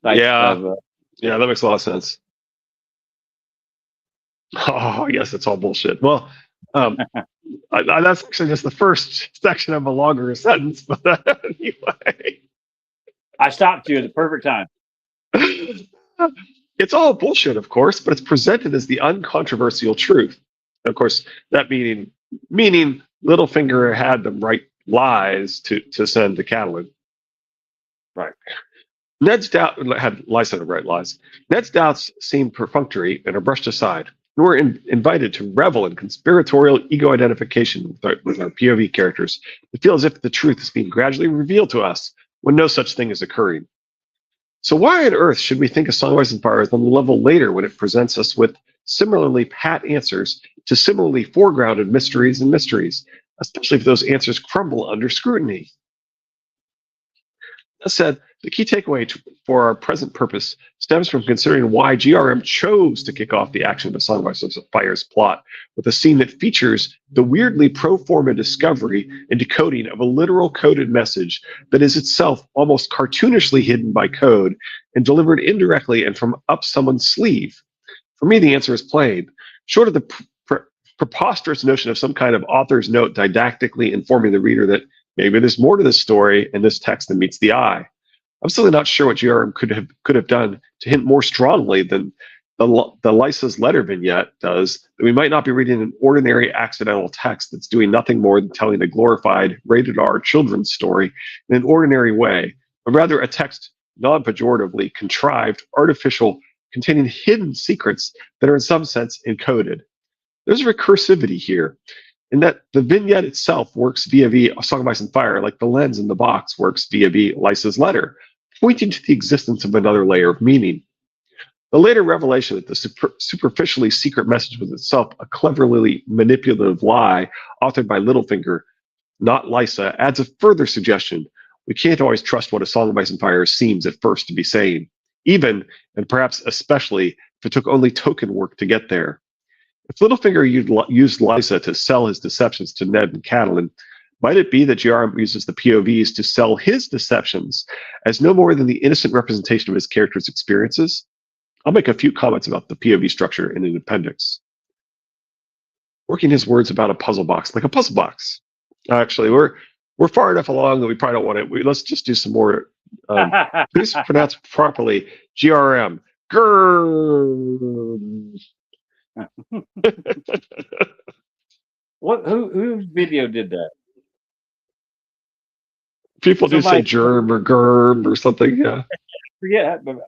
Yeah, that makes a lot of sense. Oh, yes, it's all bullshit. Well, that's actually just the first section of a longer sentence, but anyway. I stopped you at the perfect time. It's all bullshit, of course, but it's presented as the uncontroversial truth. Of course, that meaning Littlefinger had them write lies to send to Catelyn. Right. Ned's doubt had Lysa to write lies. Ned's doubts seemed perfunctory and are brushed aside. Nor invited to revel in conspiratorial ego identification with our POV characters. It feels as if the truth is being gradually revealed to us when no such thing is occurring. So why on earth should we think of Song of Ice and Fire is on the level later when it presents us with similarly pat answers to similarly foregrounded mysteries, especially if those answers crumble under scrutiny? That said, the key takeaway for our present purpose stems from considering why GRM chose to kick off the action of Song of Ice and Fire's plot with a scene that features the weirdly pro forma discovery and decoding of a literal coded message that is itself almost cartoonishly hidden by code and delivered indirectly and from up someone's sleeve. For me, the answer is plain. Short of the preposterous notion of some kind of author's note didactically informing the reader that maybe there's more to this story in this text than meets the eye. I'm still not sure what GRM could have done to hint more strongly than the Lysa's letter vignette does that we might not be reading an ordinary accidental text that's doing nothing more than telling a glorified rated R children's story in an ordinary way, but rather a text non-pejoratively contrived, artificial, containing hidden secrets that are in some sense encoded. There's recursivity here, in that the vignette itself works via A Song of Ice and Fire, like the lens in the box works via Lysa's letter, pointing to the existence of another layer of meaning. The later revelation that the superficially secret message was itself a cleverly manipulative lie authored by Littlefinger, not Lysa, adds a further suggestion. We can't always trust what A Song of Ice and Fire seems at first to be saying, even, and perhaps especially, if it took only token work to get there. If Littlefinger used Lysa to sell his deceptions to Ned and Catelyn, might it be that GRM uses the POVs to sell his deceptions as no more than the innocent representation of his character's experiences? I'll make a few comments about the POV structure in an appendix. Working his words about a puzzle box, like a puzzle box. Actually, we're far enough along that we probably don't want it. Let's just do some more. Please pronounce properly. GRM. Grrr. Whose video did that? People do say germ or germ or something. Yeah. Forget, but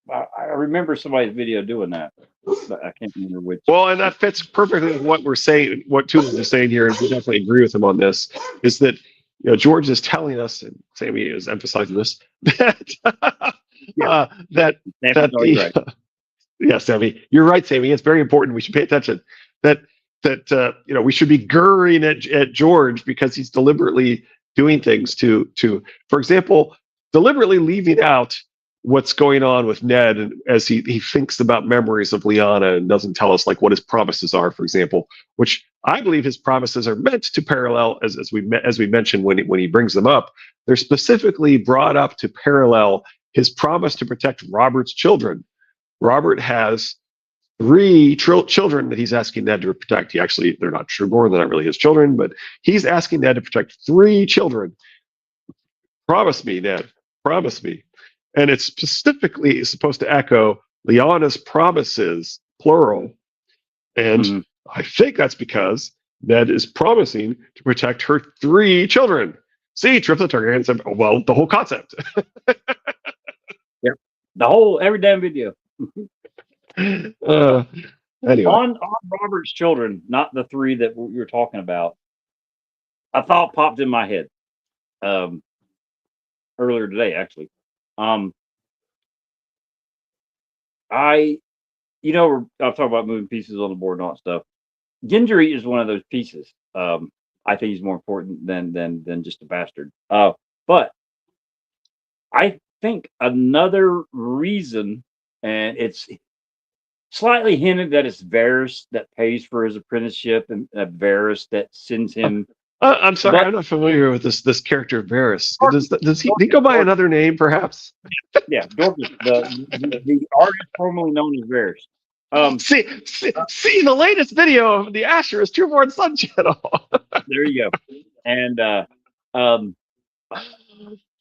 I remember somebody's video doing that, but I can't remember which. Well, and that fits perfectly with what we're saying. What Tulis is saying here, and we definitely agree with him on this, is that George is telling us, and Sammy is emphasizing this, yes, Sammy, you're right, Sammy. It's very important. We should pay attention. That we should be gurring at George because he's deliberately doing things to, for example, deliberately leaving out what's going on with Ned, and as he thinks about memories of Lyanna and doesn't tell us like what his promises are, for example, which I believe his promises are meant to parallel, as we mentioned when he brings them up. They're specifically brought up to parallel his promise to protect Robert's children. Robert has 3 children that he's asking Ned to protect. They're not trueborn, they're not really his children, but he's asking Ned to protect 3 children. Promise me, Ned. Promise me. And it's specifically supposed to echo Lyanna's promises, plural. And Mhm. I think that's because Ned is promising to protect her 3 children. See, triplet Targaryens. Well, the whole concept. Yep. The whole every damn video. uh, anyway, On Robert's children, not the 3 that we were talking about. A thought popped in my head um, earlier today, actually. Um, I, I've talked about moving pieces on the board and all that stuff. Gendry is one of those pieces. I think he's more important than just a bastard. But I think another reason, and it's slightly hinted that it's Varys that pays for his apprenticeship, and Varys that sends him. I'm sorry, But I'm not familiar with this character Varys. Does he go by another name, perhaps? yeah, Dorcas, the artist formerly known as Varys. See the latest video of the Asher is Trueborn Sun channel. There you go. And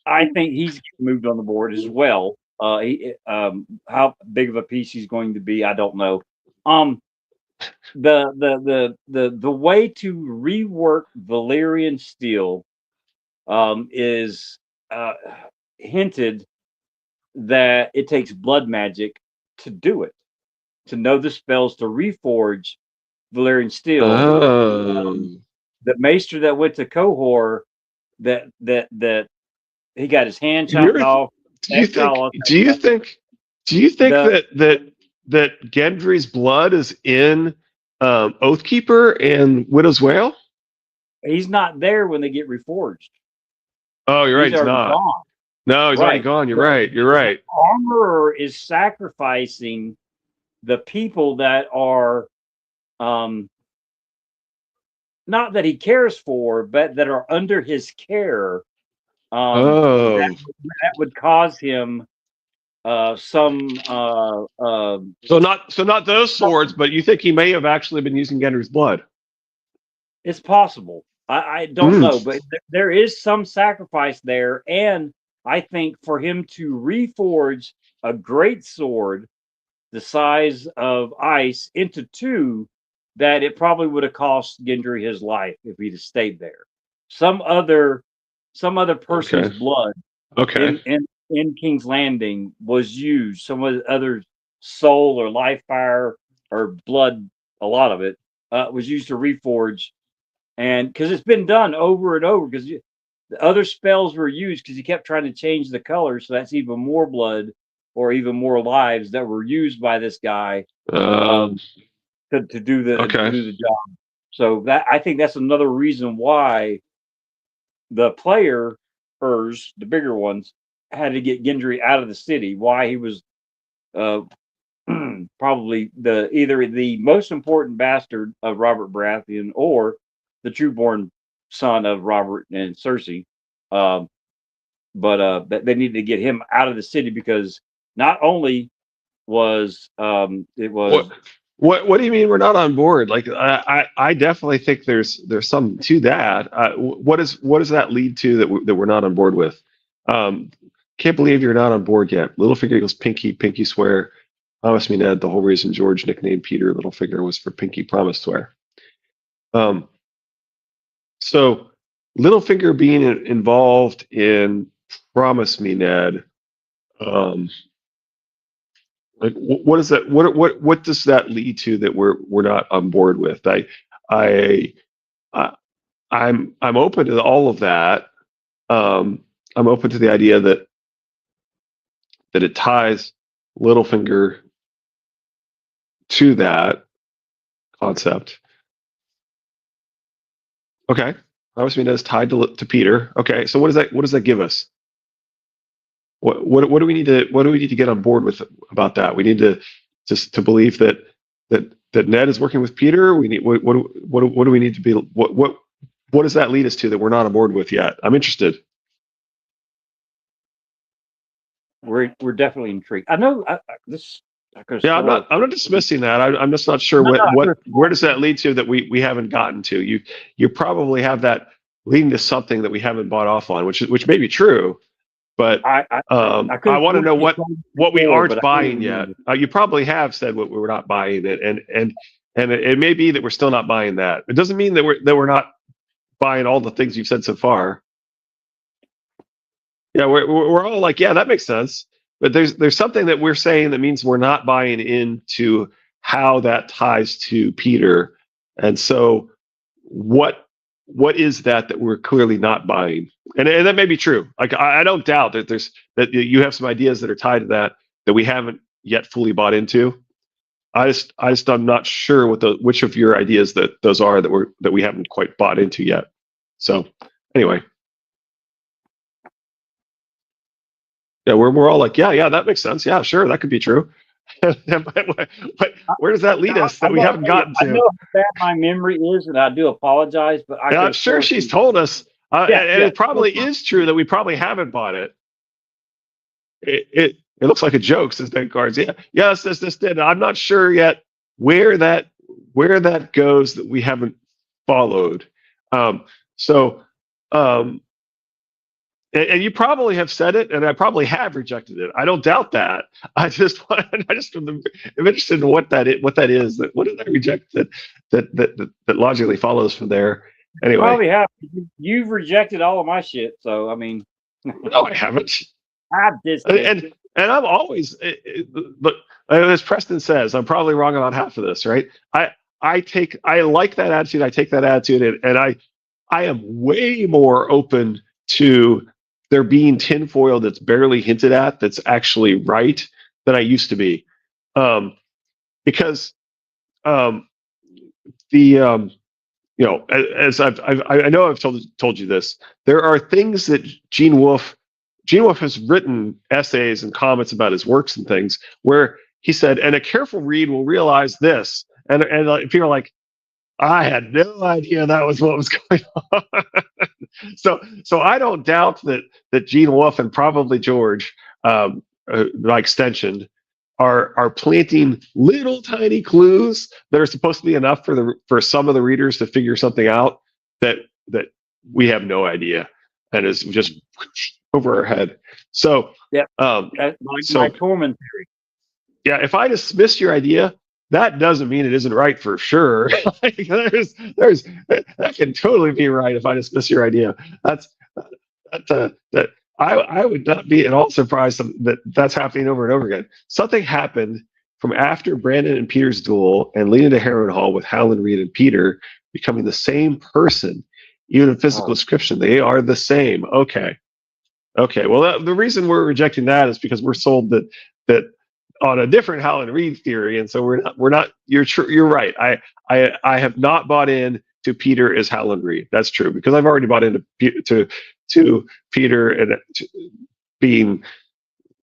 I think he's moved on the board as well. How big of a piece he's going to be, I don't know. The way to rework Valyrian steel is hinted that it takes blood magic to do it, to know the spells to reforge Valyrian steel. The maester that went to Qohor, that he got his hand chopped off. Do you think that Gendry's blood is in Oathkeeper and Widow's Wail? He's not there when they get reforged. Oh, you're right. He's not. Gone. No, he's already gone. You're right. You're right. The armorer is sacrificing the people that are, not that he cares for, but that are under his care. That would cause him some. So not those swords, but you think he may have actually been using Gendry's blood? It's possible. I don't know, but there is some sacrifice there, and I think for him to reforge a great sword the size of ice into 2, that it probably would have cost Gendry his life if he'd have stayed there. Some other person's blood in King's Landing was used. Some other soul or life fire or blood, a lot of it was used to reforge. And because it's been done over and over, because the other spells were used because he kept trying to change the color, so that's even more blood or even more lives that were used by this guy to do the job. So that, I think that's another reason why the players, the bigger ones, had to get Gendry out of the city. Why he was probably either the most important bastard of Robert Baratheon or the trueborn son of Robert and Cersei. But they needed to get him out of the city because not only was it was. What do you mean we're not on board? Like I definitely think there's something to that. What does that lead to that we're not on board with? Can't believe you're not on board yet. Littlefinger equals Pinky swear. Promise me, Ned. The whole reason George nicknamed Peter Littlefinger was for Pinky promise swear. So Littlefinger being involved in Promise Me, Ned. Like what is that? What does that lead to that we're not on board with? I'm open to all of that. I'm open to the idea that it ties Littlefinger to that concept. Okay, obviously that's tied to Peter. Okay, so what does that give us? What do we need to get on board with about that? We need to just to believe that Ned is working with Peter. We need what do we need to be? What does that lead us to that we're not on board with yet? I'm interested. We're definitely intrigued. I know this. Yeah, I'm not dismissing that. I'm just not sure where does that lead to that we haven't gotten to. You probably have that leading to something that we haven't bought off on, which may be true, but I could I have want to know what we before, aren't but I can't buying yet. remember. You probably have said what we're not buying, and it may be that we're still not buying that. It doesn't mean that we're not buying all the things you've said so far. Yeah, we're all like, yeah, that makes sense. But there's something that we're saying that means we're not buying into how that ties to Peter. And so what is that we're clearly not buying? And that may be true. Like I don't doubt that you have some ideas that are tied to that we haven't yet fully bought into. I'm not sure which of your ideas those are that we haven't quite bought into yet. So anyway. Yeah, we're all like, yeah, that makes sense. Yeah, sure, that could be true. but where does that lead us that I'm we gonna haven't tell you, gotten I to? know how bad my memory is, and I do apologize, but I And could I'm have sure sworn she's told us, yeah, and yeah. it probably is true that we probably haven't bought it. It looks like a joke, says Ben Cards. Yeah, yes, this did. I'm not sure yet where that goes that we haven't followed. So, um, and you probably have said it, and I probably have rejected it. I don't doubt that. I just am interested in what that is. What did I reject that logically follows from there? Anyway, Probably have. You've rejected all of my shit, so I mean, no, I haven't. I just And I'm always, but as Preston says, I'm probably wrong about half of this, right? I like that attitude. I take that attitude, and I am way more open to there being tinfoil that's barely hinted at that's actually right than I used to be, because um, the as I know I've told you this, there are things that Gene Wolfe has written essays and comments about his works and things where he said, and a careful read will realize this, and people are like, I had no idea that was what was going on. So I don't doubt that Gene Wolfe and probably George, by extension, are planting little tiny clues that are supposed to be enough for some of the readers to figure something out that we have no idea and is just over our head. So yeah, like my Tormund theory. Yeah, if I dismiss your idea, that doesn't mean it isn't right for sure. Like, there's that can totally be right if I dismiss your idea. That I would not be at all surprised that's happening over and over again. Something happened from after Brandon and Peter's duel and leading to Harrenhal with Howland Reed and Peter becoming the same person, even in physical description. They are the same. Okay. Well, the reason we're rejecting that is because we're sold that on a different Howland Reed theory, and so we're not. You're right. I have not bought in to Peter as Howland Reed. That's true because I've already bought into to Peter and being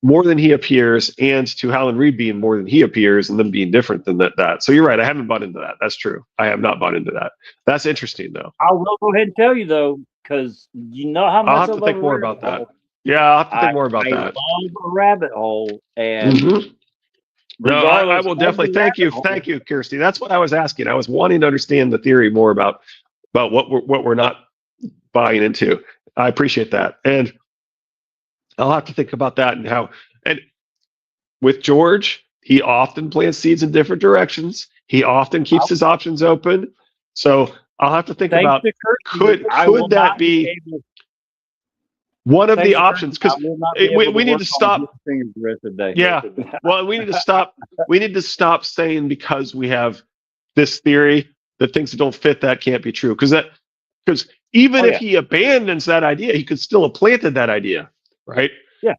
more than he appears, and to Howland Reed being more than he appears, and them being different than that. So you're right. I haven't bought into that. That's true. I have not bought into that. That's interesting though. I will go ahead and tell you though, because you know how much I'll have to think more about that. Yeah, I'll have to think more about that. I love a rabbit hole, and no, I will definitely thank you, Kirsty. That's what I was asking. I was wanting to understand the theory more about what we're not buying into. I appreciate that, and I'll have to think about that and with George, he often plants seeds in different directions. He often keeps his options open. So I'll have to think about could that be one of the options? Because we need to stop. The rest of the day. Yeah. Well, we need to stop. We need to stop saying because we have this theory that things that don't fit that can't be true. Because even if he abandons that idea, he could still have planted that idea, right? Yeah.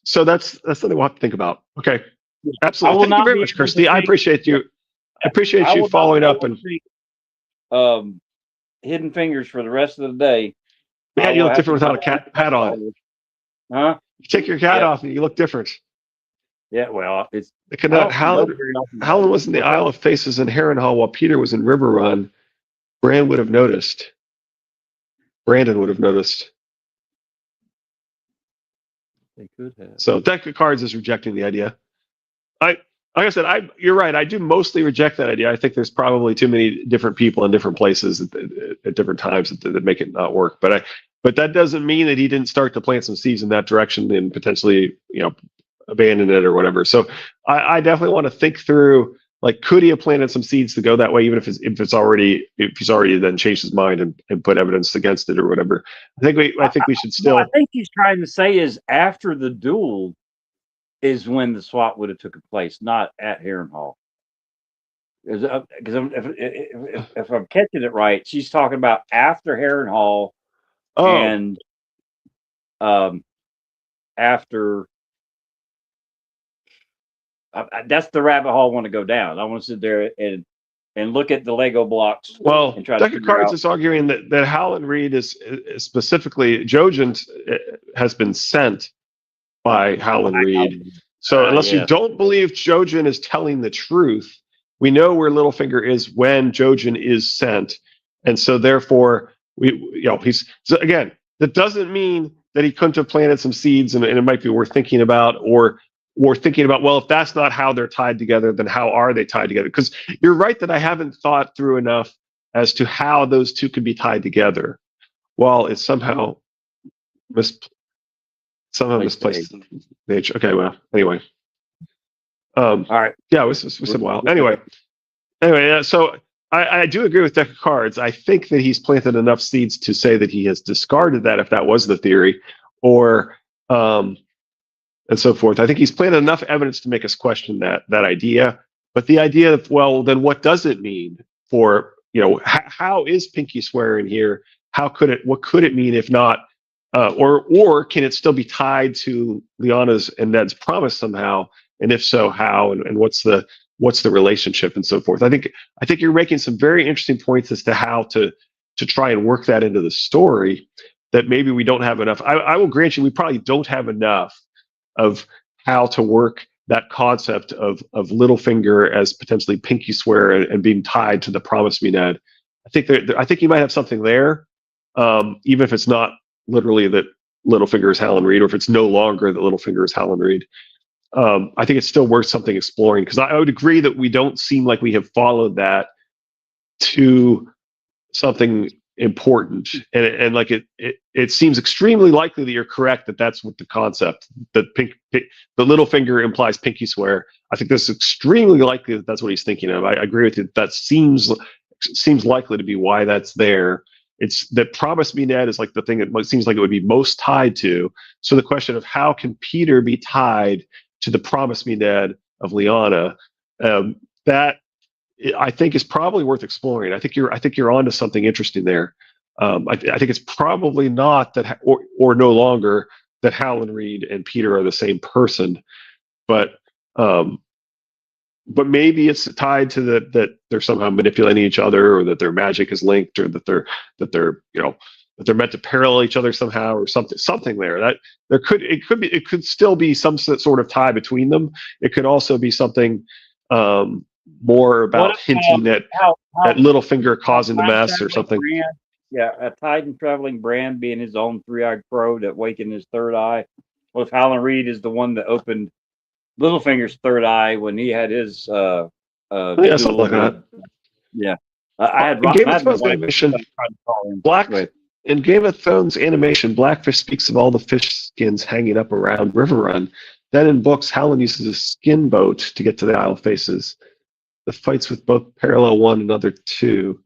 So that's something we'll have to think about. Okay. Absolutely. Thank you very much, Kirsty. I appreciate you. I appreciate you following up and Hidden Fingers for the rest of the day. Yeah, you look different without a hat on. Huh? You take your hat off and you look different. Yeah, well, it's Howland was in the Isle of Faces in Harrenhal while Peter was in River Run. Brandon would have noticed. They could have. So deck of cards is rejecting the idea. like I said, you're right. I do mostly reject that idea. I think there's probably too many different people in different places at different times that make it not work. But that doesn't mean that he didn't start to plant some seeds in that direction and potentially, abandon it or whatever. So I definitely want to think through, like, could he have planted some seeds to go that way, even if he's already then changed his mind and put evidence against it or whatever. I think we should still. What I think he's trying to say is after the duel is when the swap would have taken place, not at Harrenhal. Because if I'm catching it right, she's talking about after Harrenhal and after. That's the rabbit hole I want to go down. I want to sit there and look at the Lego blocks. Well, and try Deck to of Cards is arguing that Howland Reed is specifically Jojen has been sent by Howland Reed. So unless you don't believe Jojen is telling the truth, we know where Littlefinger is when Jojen is sent, and so therefore again. That doesn't mean that he couldn't have planted some seeds, and it might be worth thinking about, or thinking about, well, if that's not how they're tied together, then how are they tied together? Because you're right that I haven't thought through enough as to how those two could be tied together. Well, it's somehow misplaced. Okay, well, anyway. All right. Yeah, we said well. Anyway, so I do agree with Deck of Cards. I think that he's planted enough seeds to say that he has discarded that, if that was the theory, or and so forth. I think he's planted enough evidence to make us question that idea. But the idea of, well, then what does it mean for, how is Pinky swearing here? What could it mean if not, or can it still be tied to Lyanna's and Ned's promise somehow? And if so, how? And what's the relationship and so forth? I think you're making some very interesting points as to how to try and work that into the story that maybe we don't have enough. I will grant you, we probably don't have enough of how to work that concept of Littlefinger as potentially Pinky swear and being tied to the Promise Me Ned. I think you might have something there, even if it's not literally that Littlefinger is Howland Reed, or if it's no longer that Littlefinger is Howland Reed. I think it's still worth something exploring, because I would agree that we don't seem like we have followed that to something important, and like it seems extremely likely that you're correct, that that's what the concept, that the Littlefinger implies Pinky swear. I think this is extremely likely that that's what he's thinking of. I agree with you. That seems likely to be why that's there. It's that Promise Me Ned is like the thing that seems like it would be most tied to. So the question of how can Peter be tied to the Promise Me Ned of Lyanna, that I think is probably worth exploring. I think you're onto something interesting there. I think it's probably not that, or no longer, that Howland Reed and Peter are the same person, but maybe it's tied to that they're somehow manipulating each other, or that their magic is linked, or that they're meant to parallel each other somehow, or something there. That it could still be some sort of tie between them. It could also be something more about hinting at Littlefinger causing the mess or something. A Titan traveling Brand being his own three-eyed crow that wakened his third eye. Well, if Howland Reed is the one that opened Littlefinger's third eye when he had his something like that. Yeah. I had Game of Thrones animation. In Game of Thrones animation, Blackfish speaks of all the fish skins hanging up around Riverrun. Then in books, Howland uses a skin boat to get to the Isle of Faces. The fights with both parallel one another too.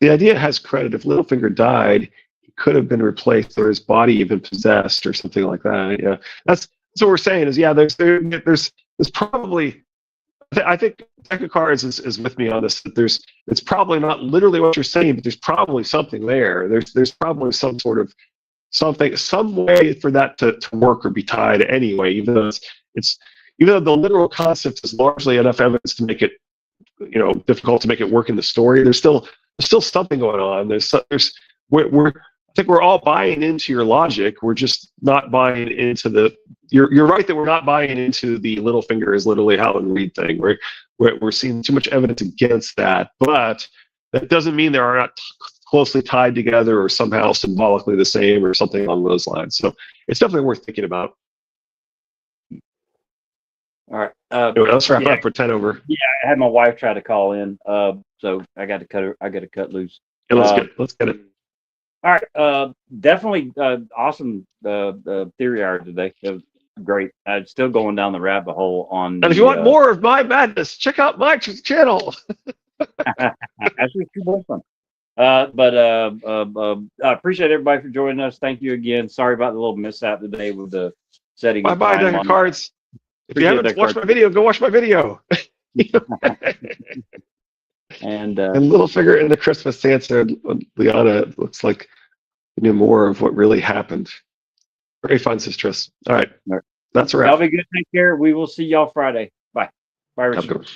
The idea has credit. If Littlefinger died, he could have been replaced, or his body even possessed, or something like that. Yeah, that's what we're saying. Is there's probably. I think Deck of Cards is with me on this. That it's probably not literally what you're saying, but there's probably something there. There's probably some sort of some way for that to work or be tied anyway. Even though the literal concept is largely enough evidence to make it, difficult to make it work in the story. There's still something going on. I think we're all buying into your logic. We're just not buying into you're right that we're not buying into the Littlefinger is literally Howland Reed thing. We're seeing too much evidence against that, but that doesn't mean they are not closely tied together or somehow symbolically the same or something along those lines. So it's definitely worth thinking about. All right. Anyway, let's wrap Yeah, up for 10 over. I had my wife try to call in. So I got to cut her. I got to cut loose. Yeah, let's get it. All right. Definitely awesome theory hour today. It was great. I'm still going down the rabbit hole on. And if you want more of my madness, check out my channel. Actually, two more fun. I appreciate everybody for joining us. Thank you again. Sorry about the little mishap today with the setting. Bye, deck of cards. If you haven't watched my video, go watch my video. And little figure in the Christmas Santa, Liana, looks like you knew more of what really happened. Very fun, Sistress. All right. That's a wrap. Y'all be good. Take care. We will see y'all Friday. Bye. Bye, Richard.